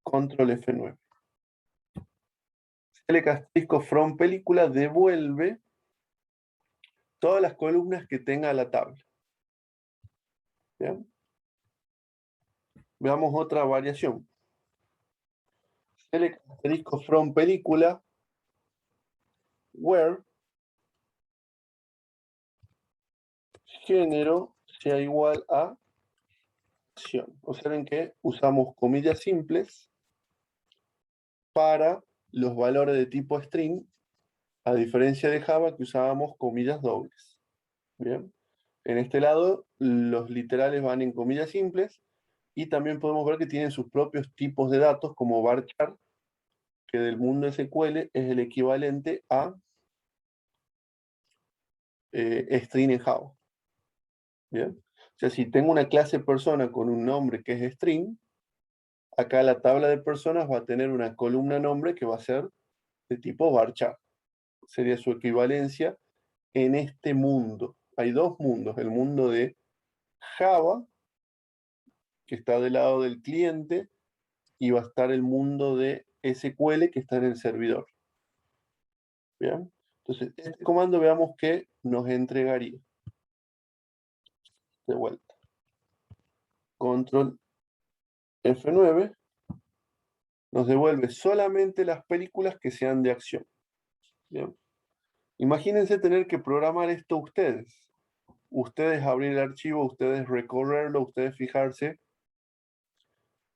Control F9. Select asterisco from película devuelve todas las columnas que tenga la tabla. ¿Bien? Veamos otra variación. Select asterisco from película where género sea igual a acción. Observen que usamos comillas simples para los valores de tipo string, a diferencia de Java que usábamos comillas dobles. Bien. En este lado, los literales van en comillas simples, y también podemos ver que tienen sus propios tipos de datos, como varchar, que del mundo SQL es el equivalente a string en Java. Bien. O sea, si tengo una clase persona con un nombre que es string, acá la tabla de personas va a tener una columna nombre que va a ser de tipo varchar. Sería su equivalencia en este mundo. Hay dos mundos: el mundo de Java, que está del lado del cliente, y va a estar el mundo de SQL, que está en el servidor. ¿Bien? Entonces, este comando veamos que nos entregaría. De vuelta. Control F9 nos devuelve solamente las películas que sean de acción. ¿Bien? Imagínense tener que programar esto ustedes. Ustedes abrir el archivo, ustedes recorrerlo, ustedes fijarse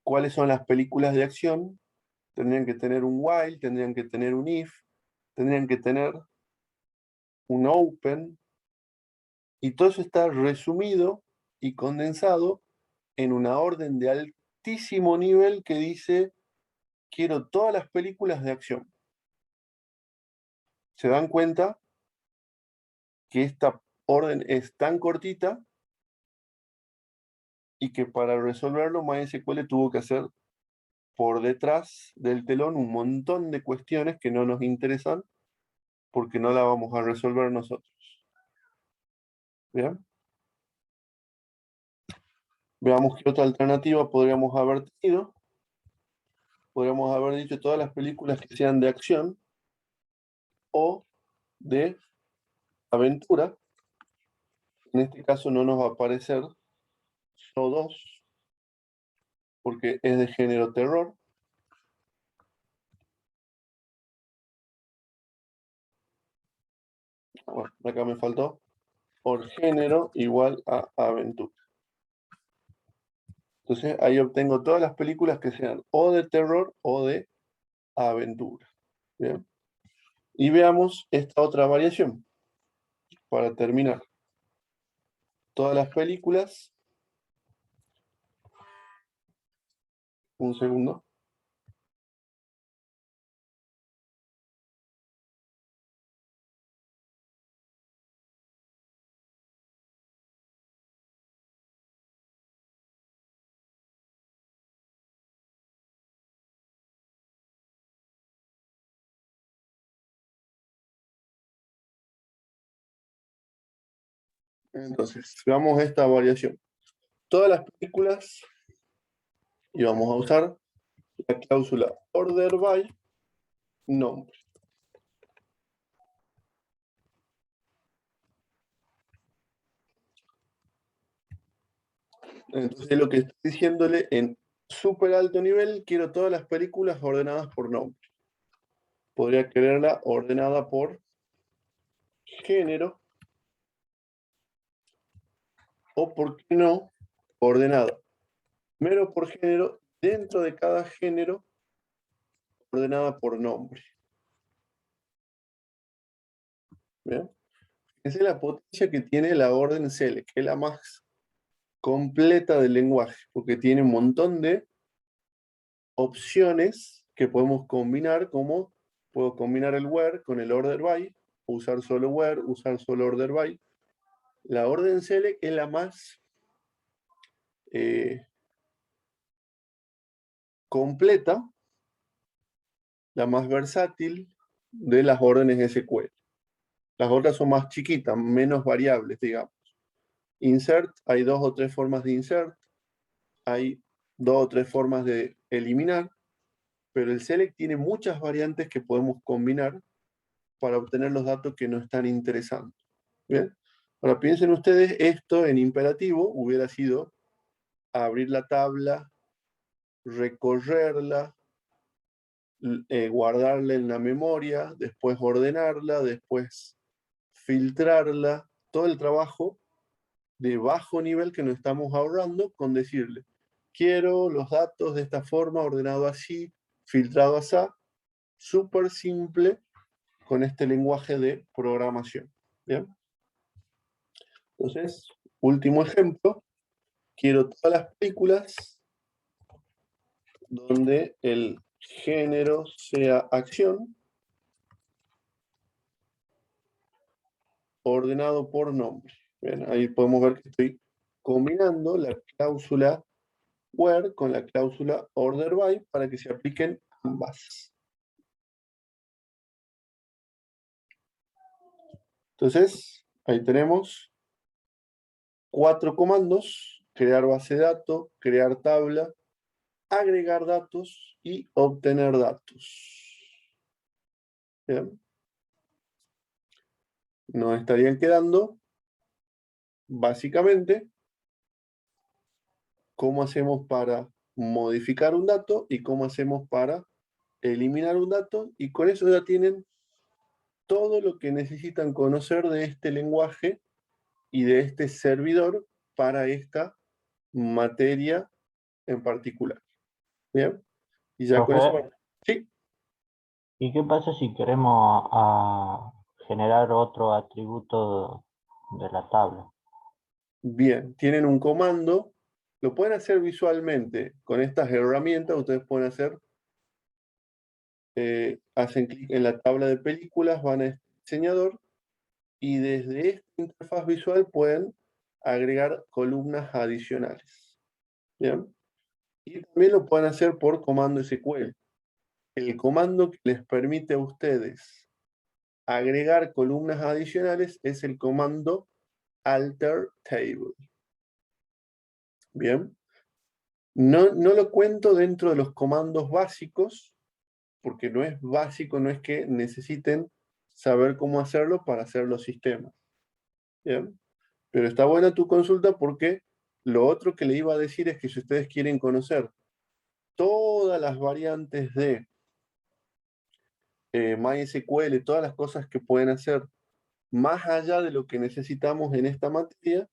cuáles son las películas de acción. Tendrían que tener un while, tendrían que tener un if, tendrían que tener un open, y todo eso está resumido y condensado en una orden de altísimo nivel que dice: quiero todas las películas de acción. se dan cuenta que esta orden es tan cortita y que para resolverlo MySQL tuvo que hacer por detrás del telón un montón de cuestiones que no nos interesan porque no la vamos a resolver nosotros. ¿Bien? Veamos qué otra alternativa podríamos haber tenido. Podríamos haber dicho todas las películas que sean de acción o de aventura. En este caso no nos va a aparecer Saw 2 porque es de género terror. Bueno, acá me faltó. Por género igual a aventura. Entonces ahí obtengo todas las películas que sean o de terror o de aventura. ¿Bien? Y veamos esta otra variación para terminar. Todas las películas. Un segundo. Entonces, veamos esta variación. Todas las películas, y vamos a usar la cláusula order by nombre. Entonces, lo que estoy diciéndole en súper alto nivel, quiero todas las películas ordenadas por nombre. Podría quererla ordenada por género, o por qué no, ordenada mero por género, dentro de cada género, ordenada por nombre. ¿Bien? Esa es la potencia que tiene la orden select, que es la más completa del lenguaje, porque tiene un montón de opciones que podemos combinar, como puedo combinar el where con el order by, usar solo where, usar solo order by. La orden select es la más completa, la más versátil de las órdenes SQL. Las otras son más chiquitas, menos variables, digamos. Insert, hay 2 o 3 formas de insert, hay 2 o 3 formas de eliminar, pero el select tiene muchas variantes que podemos combinar para obtener los datos que nos están interesando. ¿Bien? Ahora piensen ustedes, esto en imperativo hubiera sido abrir la tabla, recorrerla, guardarla en la memoria, después ordenarla, después filtrarla, todo el trabajo de bajo nivel que nos estamos ahorrando con decirle, quiero los datos de esta forma, ordenado así, filtrado así, súper simple con este lenguaje de programación. ¿Bien? Entonces, último ejemplo, quiero todas las películas donde el género sea acción, ordenado por nombre. Bien, ahí podemos ver que estoy combinando la cláusula where con la cláusula order by para que se apliquen ambas. Entonces, ahí tenemos 4 comandos: crear base de datos, crear tabla, agregar datos y obtener datos. Bien. Nos estarían quedando básicamente cómo hacemos para modificar un dato y cómo hacemos para eliminar un dato, y con eso ya tienen todo lo que necesitan conocer de este lenguaje y de este servidor para esta materia en particular. ¿Bien? Y ya con Profe, eso... Sí, ¿y qué pasa si queremos generar otro atributo de la tabla? bien. Tienen un comando. Lo pueden hacer visualmente. Con estas herramientas ustedes pueden hacer... hacen clic en la tabla de películas, van a diseñador y desde esta interfaz visual pueden agregar columnas adicionales. ¿Bien? Y también lo pueden hacer por comando SQL. El comando que les permite a ustedes agregar columnas adicionales es el comando alter table. Bien. No lo cuento dentro de los comandos básicos, porque no es básico, no es que necesiten saber cómo hacerlo para hacer los sistemas. ¿Bien? Pero está buena tu consulta porque lo otro que le iba a decir es que si ustedes quieren conocer todas las variantes de MySQL, todas las cosas que pueden hacer más allá de lo que necesitamos en esta materia,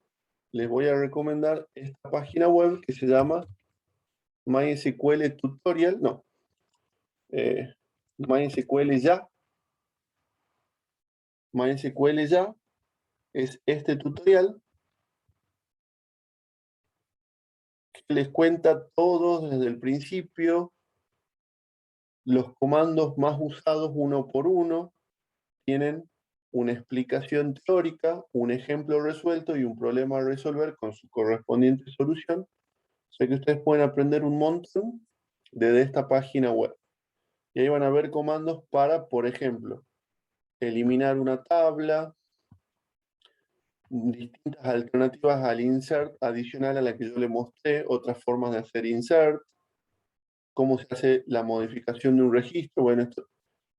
les voy a recomendar esta página web que se llama MySQL Tutorial, no, MySQL Ya. MySQL Ya es este tutorial que les cuenta todo desde el principio, los comandos más usados uno por uno, tienen una explicación teórica, un ejemplo resuelto y un problema a resolver con su correspondiente solución. O sea que ustedes pueden aprender un montón desde esta página web. Y ahí van a ver comandos para, por ejemplo, eliminar una tabla, distintas alternativas al insert adicional a la que yo le mostré, otras formas de hacer insert, cómo se hace la modificación de un registro. Bueno,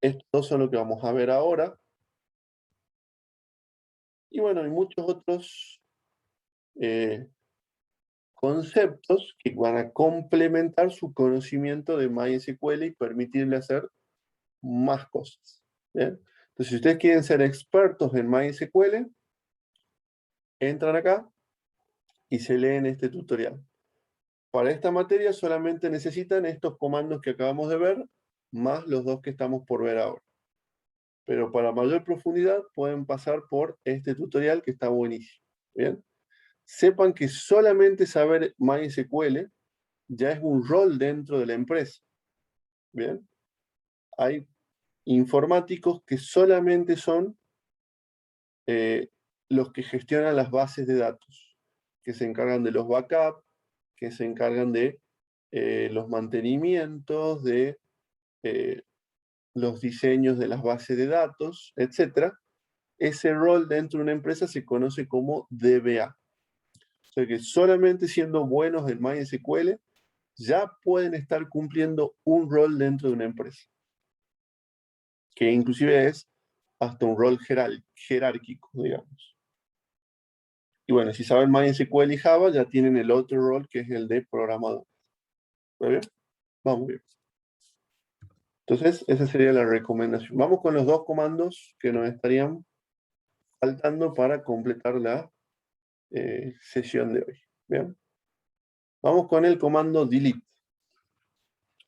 estos dos son lo que vamos a ver ahora. Y bueno, hay muchos otros conceptos que van a complementar su conocimiento de MySQL y permitirle hacer más cosas. ¿Bien? Entonces, si ustedes quieren ser expertos en MySQL, entran acá y se leen este tutorial. Para esta materia solamente necesitan estos comandos que acabamos de ver, más los dos que estamos por ver ahora. Pero para mayor profundidad pueden pasar por este tutorial que está buenísimo. ¿Bien? Sepan que solamente saber MySQL ya es un rol dentro de la empresa. ¿Bien? Hay informáticos que solamente son los que gestionan las bases de datos, que se encargan de los backups, que se encargan de los mantenimientos, de los diseños de las bases de datos, etc. Ese rol dentro de una empresa se conoce como DBA. O sea que solamente siendo buenos en MySQL ya pueden estar cumpliendo un rol dentro de una empresa, que inclusive es hasta un rol jerárquico, digamos. Y bueno, si saben MySQL y Java, ya tienen el otro rol que es el de programador. ¿Está bien? Vamos bien. Entonces, esa sería la recomendación. Vamos con los dos comandos que nos estarían faltando para completar la sesión de hoy. ¿Bien? Vamos con el comando delete.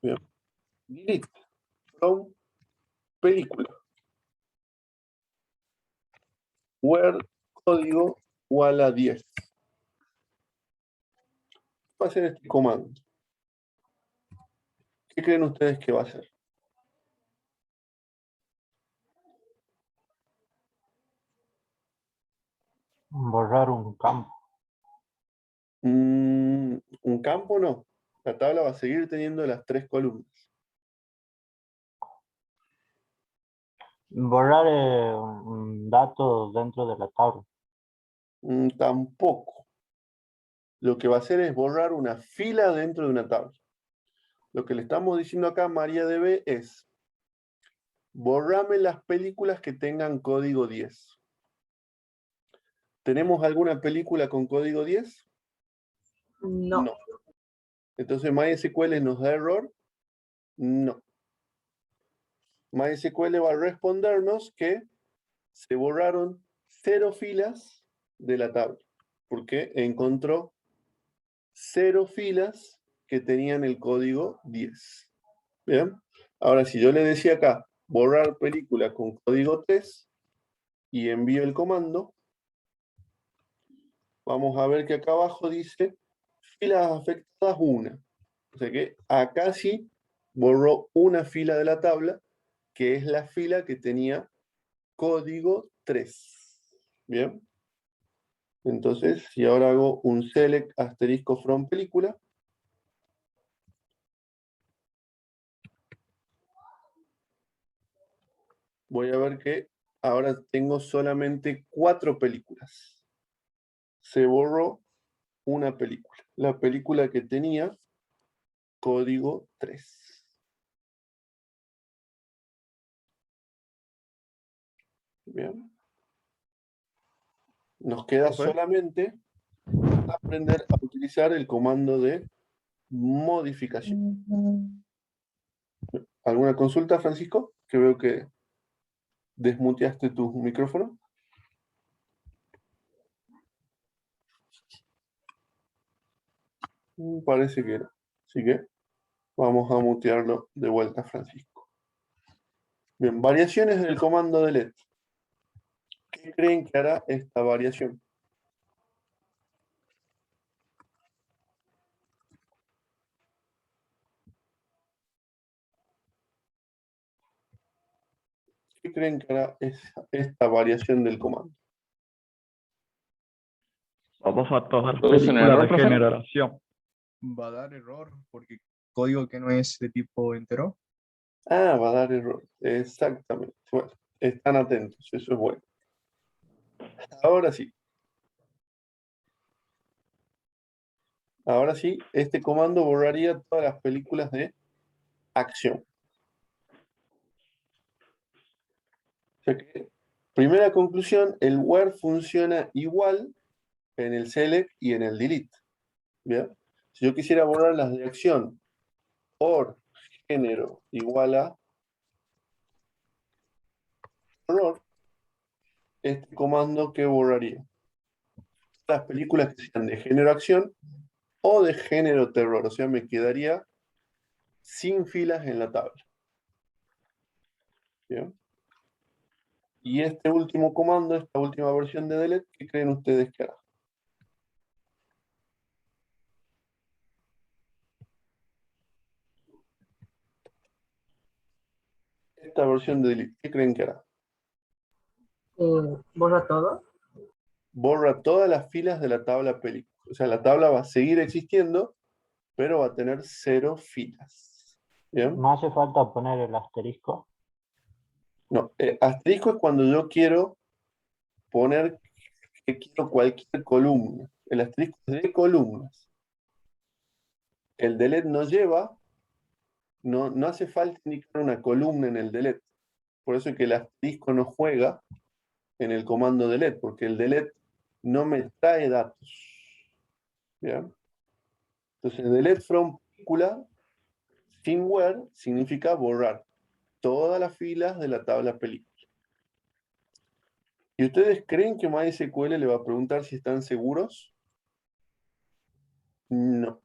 ¿Bien? Delete from película. Where código igual a 10. Va a ser este comando. ¿Qué creen ustedes que va a hacer? Borrar un campo. Un campo no. La tabla va a seguir teniendo las 3 columnas. Borrar un dato dentro de la tabla. Tampoco. Lo que va a hacer es borrar una fila dentro de una tabla. Lo que le estamos diciendo acá a MariaDB es: borrame las películas que tengan código 10. ¿Tenemos alguna película con código 10? No. Entonces, MySQL nos da error. No. MySQL va a respondernos que se borraron 0 filas de la tabla, porque encontró 0 filas que tenían el código 10. ¿Bien? Ahora, si yo le decía acá, borrar película con código 3 y envío el comando, vamos a ver que acá abajo dice filas afectadas 1. O sea que acá sí borró una fila de la tabla, que es la fila que tenía código 3. Bien. Entonces, si ahora hago un select asterisco from película, voy a ver que ahora tengo solamente 4 películas. Se borró una película. La película que tenía código 3. Bien. Nos queda Profe. solamente aprender a utilizar el comando de modificación. ¿Alguna consulta, Francisco? Que veo que desmuteaste tu micrófono. Parece que no. Así que vamos a mutearlo de vuelta, Francisco. Bien, variaciones del comando delete. ¿Qué creen que hará esta variación? ¿Qué creen que hará esta variación del comando? Vamos a todas las ¿Produce un películas error, de profe? generación. Va a dar error porque código que no es de tipo entero. Ah, va a dar error. Exactamente. Bueno, están atentos, eso es bueno. Ahora sí. Ahora sí, este comando borraría todas las películas de acción. O sea que, primera conclusión, el where funciona igual en el select y en el delete. ¿Bien? Si yo quisiera borrar las de acción por género igual a error, este comando que borraría las películas que sean de género acción o de género terror. O sea, me quedaría sin filas en la tabla. ¿Bien? Y este último comando, esta última versión de delete, ¿qué creen ustedes que hará? Esta versión de delete, ¿qué creen que hará? Borra todo. Borra todas las filas de la tabla película. O sea, la tabla va a seguir existiendo, pero va a tener 0 filas. ¿Bien? No hace falta poner el asterisco. No, asterisco es cuando yo quiero poner que quiero cualquier columna. El asterisco es de columnas. El delete no lleva, no hace falta indicar una columna en el delete. Por eso es que el asterisco no juega en el comando delete, porque el delete no me trae datos. ¿Bien? Entonces, delete from película sin where significa borrar todas las filas de la tabla película. ¿Y ustedes creen que MySQL le va a preguntar si están seguros? No.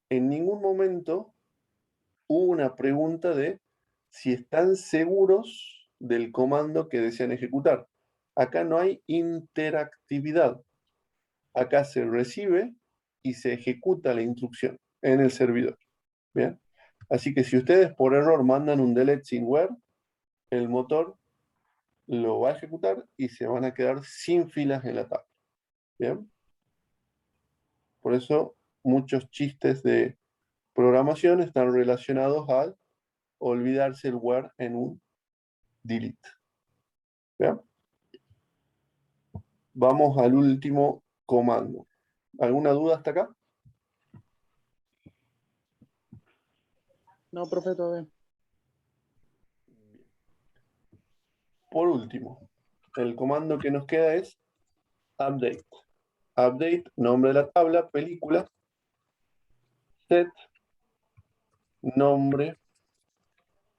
En ningún momento hubo una pregunta de si están seguros del comando que desean ejecutar. Acá no hay interactividad. Acá se recibe y se ejecuta la instrucción en el servidor. ¿Bien? Así que si ustedes por error mandan un delete sin where, el motor lo va a ejecutar y se van a quedar sin filas en la tabla. ¿Bien? Por eso muchos chistes de programación están relacionados al olvidarse el where en un delete. ¿Bien? Vamos al último comando. ¿Alguna duda hasta acá? No, profe, todavía. Por último, el comando que nos queda es update. Update, nombre de la tabla, película, set, nombre,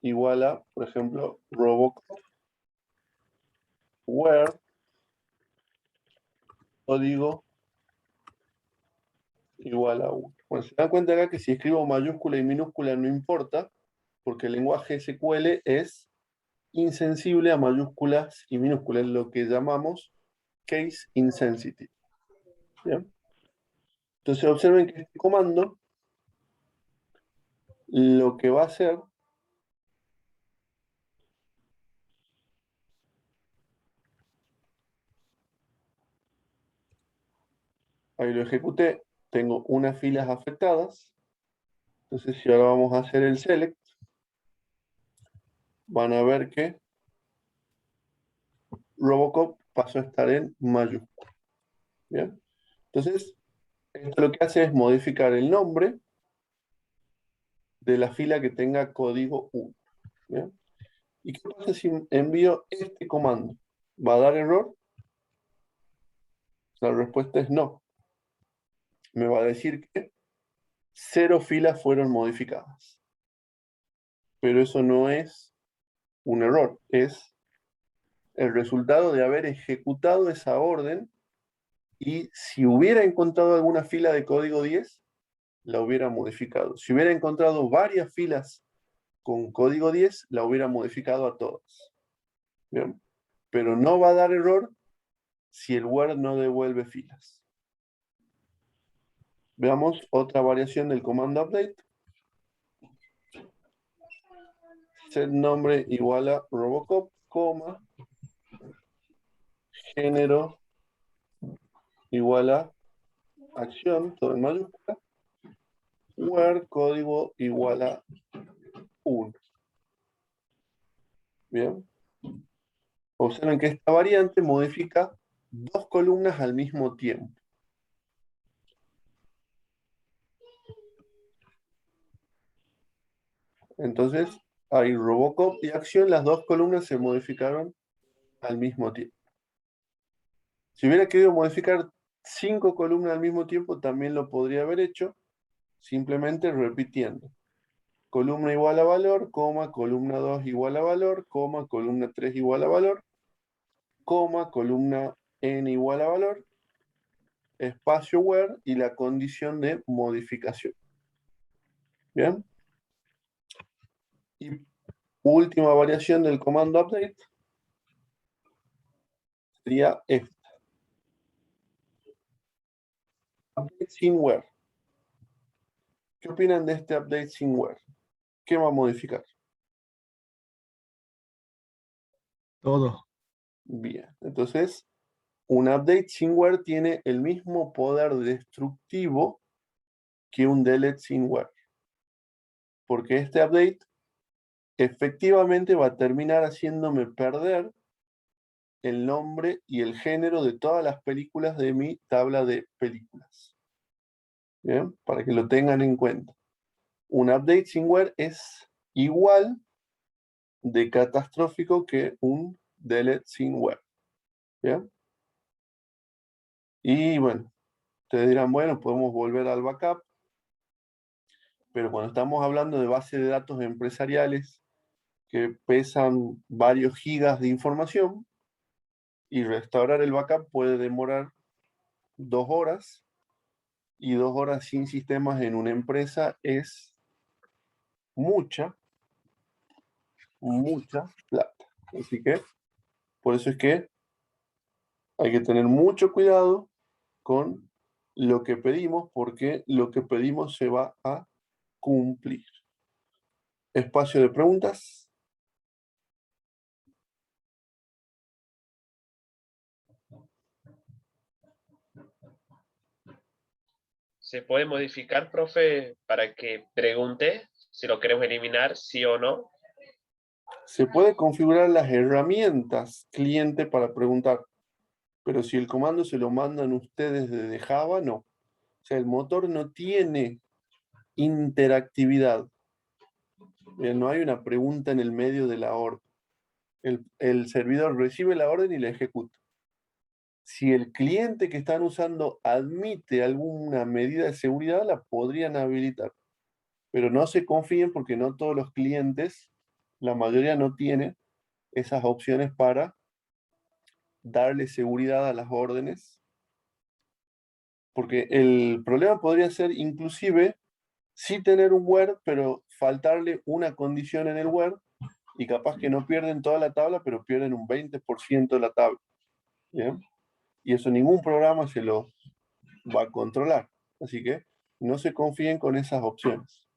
igual a, por ejemplo, Robocop, where, código, igual a 1. Bueno, se dan cuenta acá que si escribo mayúscula y minúscula no importa, porque el lenguaje SQL es insensible a mayúsculas y minúsculas, lo que llamamos case insensitive. ¿Bien? Entonces observen que este comando lo que va a hacer Ahí lo ejecuté. Tengo unas filas afectadas. Entonces, si ahora vamos a hacer el select, van a ver que Robocop pasó a estar en mayúscula. ¿Bien? Entonces, esto lo que hace es modificar el nombre de la fila que tenga código 1. ¿Bien? ¿Y qué pasa si envío este comando? ¿Va a dar error? La respuesta es no. Me va a decir que 0 filas fueron modificadas. Pero eso no es un error, es el resultado de haber ejecutado esa orden y si hubiera encontrado alguna fila de código 10, la hubiera modificado. Si hubiera encontrado varias filas con código 10, la hubiera modificado a todas. ¿Bien? Pero no va a dar error si el where no devuelve filas. Veamos otra variación del comando update. Set nombre igual a Robocop, coma, género igual a acción, todo en mayúscula, where código igual a 1. Bien. Observen que esta variante modifica 2 columnas al mismo tiempo. Entonces, hay Robocop y acción, las 2 columnas se modificaron al mismo tiempo. Si hubiera querido modificar 5 columnas al mismo tiempo, también lo podría haber hecho, simplemente repitiendo. Columna igual a valor, coma, columna 2 igual a valor, coma, columna 3 igual a valor, coma, columna n igual a valor, espacio where y la condición de modificación. ¿Bien? Y última variación del comando update sería esta. Update sin where. ¿Qué opinan de este update sin where? ¿Qué va a modificar? Todo. Bien, entonces un update sin where tiene el mismo poder destructivo que un delete sin where. Porque este update efectivamente va a terminar haciéndome perder el nombre y el género de todas las películas de mi tabla de películas. Bien, para que lo tengan en cuenta. Un update sin where es igual de catastrófico que un delete sin where. ¿Bien? Y bueno, ustedes dirán, bueno, podemos volver al backup, pero cuando estamos hablando de bases de datos empresariales que pesan varios gigas de información, y restaurar el backup puede demorar 2 horas, y 2 horas sin sistemas en una empresa es mucha plata. Así que, por eso es que hay que tener mucho cuidado con lo que pedimos, porque lo que pedimos se va a cumplir. Espacio de preguntas. ¿Se puede modificar, profe, para que pregunte si lo queremos eliminar, sí o no? Se puede configurar las herramientas cliente para preguntar, pero si el comando se lo mandan ustedes desde Java, no. O sea, el motor no tiene interactividad. No hay una pregunta en el medio de la orden. El servidor recibe la orden y la ejecuta. Si el cliente que están usando admite alguna medida de seguridad, la podrían habilitar. Pero no se confíen porque no todos los clientes, la mayoría no tiene esas opciones para darle seguridad a las órdenes. Porque el problema podría ser inclusive sí tener un where, pero faltarle una condición en el where y capaz que no pierden toda la tabla, pero pierden un 20% de la tabla. ¿Bien? Y eso ningún programa se lo va a controlar. Así que no se confíen con esas opciones.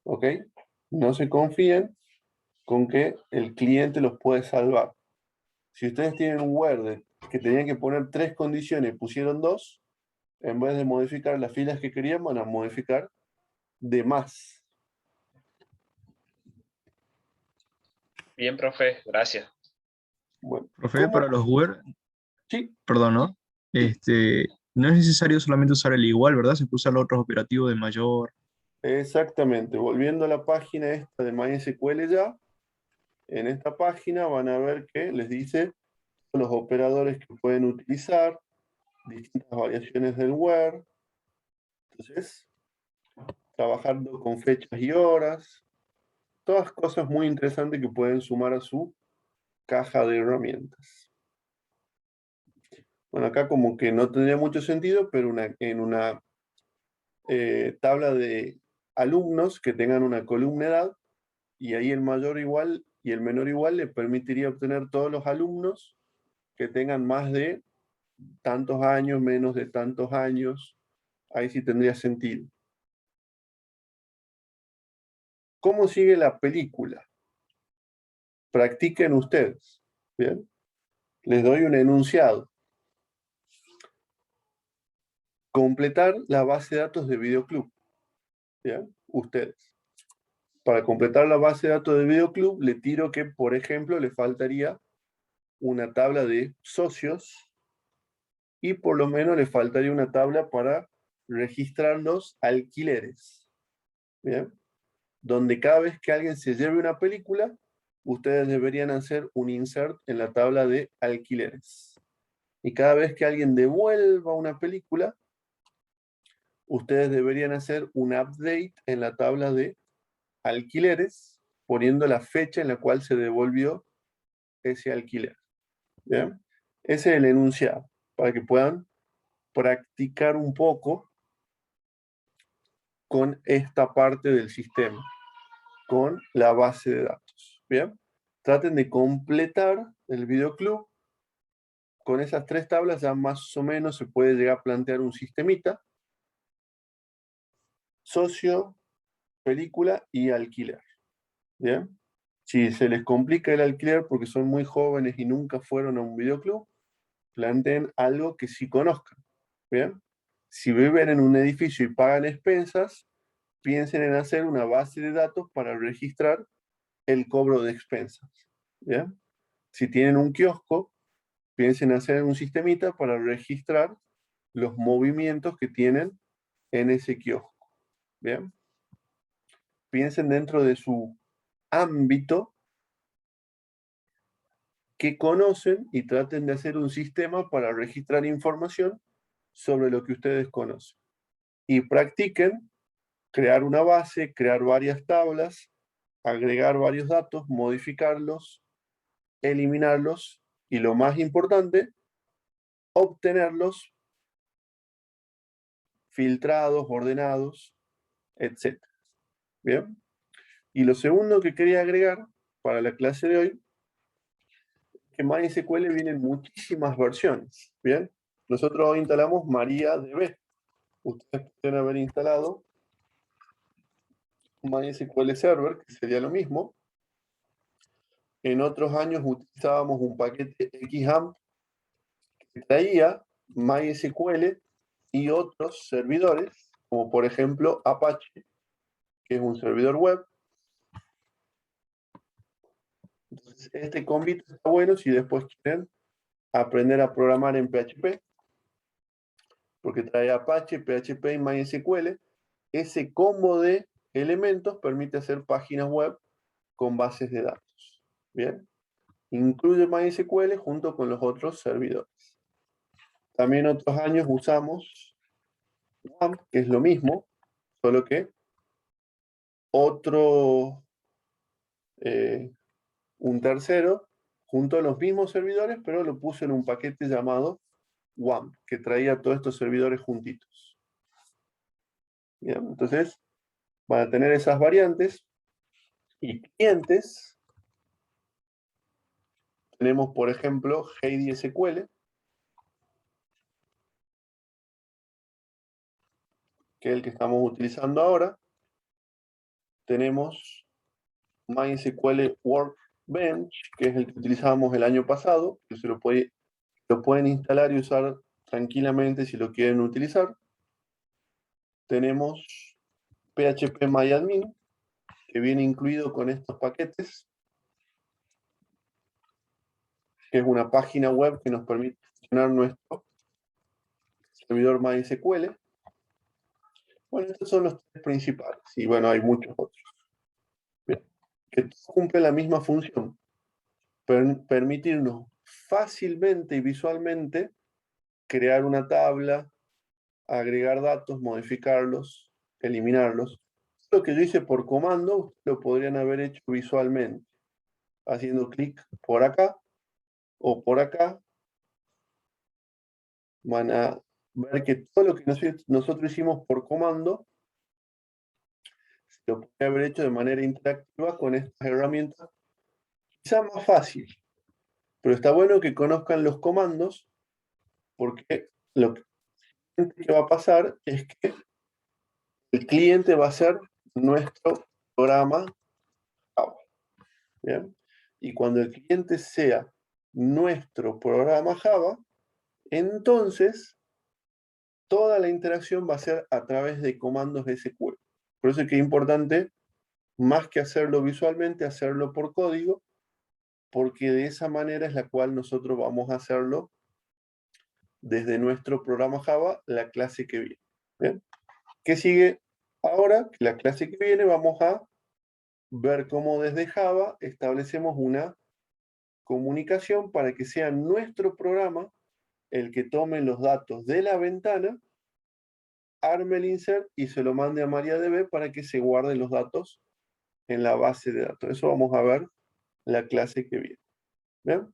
¿Ok? No se confíen con que el cliente los puede salvar. Si ustedes tienen un Word que tenían que poner 3 condiciones y pusieron 2, en vez de modificar las filas que querían, van a modificar de más. Bien, profe, gracias. Bueno, Profe, ¿cómo? para los Word, Sí, perdón, ¿no? No es necesario solamente usar el igual, ¿verdad? Se puede usar los otros operativos de mayor. exactamente. Volviendo a la página esta de MySQL ya, en esta página van a ver que les dice los operadores que pueden utilizar, distintas variaciones del Word. Entonces, trabajando con fechas y horas, todas cosas muy interesantes que pueden sumar a su caja de herramientas. Bueno, acá como que no tendría mucho sentido, pero en una tabla de alumnos que tengan una columna edad, y ahí el mayor igual y el menor igual le permitiría obtener todos los alumnos que tengan más de tantos años, menos de tantos años. Ahí sí tendría sentido. ¿Cómo sigue la película? Practiquen ustedes. ¿Bien? Les doy un enunciado. Completar la base de datos de Videoclub. ¿Bien? Ustedes. Para completar la base de datos de Videoclub, le tiro que, por ejemplo, le faltaría una tabla de socios y por lo menos le faltaría una tabla para registrar los alquileres. ¿Bien? Donde cada vez que alguien se lleve una película, ustedes deberían hacer un insert en la tabla de alquileres. Y cada vez que alguien devuelva una película, ustedes deberían hacer un update en la tabla de alquileres, poniendo la fecha en la cual se devolvió ese alquiler. ¿Bien? Ese es el enunciado, para que puedan practicar un poco con esta parte del sistema, con la base de datos. ¿Bien? Traten de completar el videoclub. Con esas 3 tablas ya más o menos se puede llegar a plantear un sistemita. Socio, película y alquiler. ¿Bien? Si se les complica el alquiler porque son muy jóvenes y nunca fueron a un videoclub, planteen algo que sí conozcan. ¿Bien? Si viven en un edificio y pagan expensas, piensen en hacer una base de datos para registrar el cobro de expensas. ¿Bien? Si tienen un kiosco, piensen en hacer un sistemita para registrar los movimientos que tienen en ese kiosco. ¿Bien? Piensen dentro de su ámbito que conocen y traten de hacer un sistema para registrar información sobre lo que ustedes conocen. Y practiquen crear una base, crear varias tablas, agregar varios datos, modificarlos, eliminarlos y lo más importante, obtenerlos filtrados, ordenados, etc. ¿Bien? Y lo segundo que quería agregar para la clase de hoy, que MySQL vienen muchísimas versiones. ¿Bien? Nosotros hoy instalamos MariaDB. Ustedes pueden haber instalado MySQL Server, que sería lo mismo. En otros años utilizábamos un paquete XAMPP que traía MySQL y otros servidores, como por ejemplo Apache, que es un servidor web. Entonces, este combito está bueno si después quieren aprender a programar en PHP, porque trae Apache, PHP y MySQL. Ese combo de elementos permite hacer páginas web con bases de datos. ¿Bien? Incluye MySQL junto con los otros servidores. También otros años usamos WAMP, que es lo mismo, solo que otro, un tercero, junto a los mismos servidores, pero lo puso en un paquete llamado WAMP, que traía todos estos servidores juntitos. Bien, entonces, van a tener esas variantes y clientes. Tenemos, por ejemplo, Heidi SQL, que es el que estamos utilizando ahora. Tenemos MySQL Work Bench, que es el que utilizábamos el año pasado, que lo pueden instalar y usar tranquilamente si lo quieren utilizar. Tenemos phpMyAdmin, que viene incluido con estos paquetes, que es una página web que nos permite funcionar nuestro servidor MySQL. Bueno, estos son los tres principales, y bueno, hay muchos otros. Bien, que cumplen la misma función, permitirnos fácilmente y visualmente crear una tabla, agregar datos, modificarlos, eliminarlos. Lo que yo hice por comando, ustedes lo podrían haber hecho visualmente, haciendo clic por acá o por acá. Van a ver que todo lo que nosotros hicimos por comando lo puede haber hecho de manera interactiva con estas herramientas, quizá más fácil, pero está bueno que conozcan los comandos, porque lo que va a pasar es que el cliente va a ser nuestro programa Java. ¿Bien? Y cuando el cliente sea nuestro programa Java, entonces toda la interacción va a ser a través de comandos SQL. Por eso es que es importante, más que hacerlo visualmente, hacerlo por código, porque de esa manera es la cual nosotros vamos a hacerlo desde nuestro programa Java, la clase que viene. ¿Bien? ¿Qué sigue ahora? La clase que viene vamos a ver cómo desde Java establecemos una comunicación para que sea nuestro programa el que tome los datos de la ventana, arme el insert y se lo mande a MariaDB para que se guarden los datos en la base de datos. Eso vamos a ver la clase que viene. ¿Bien?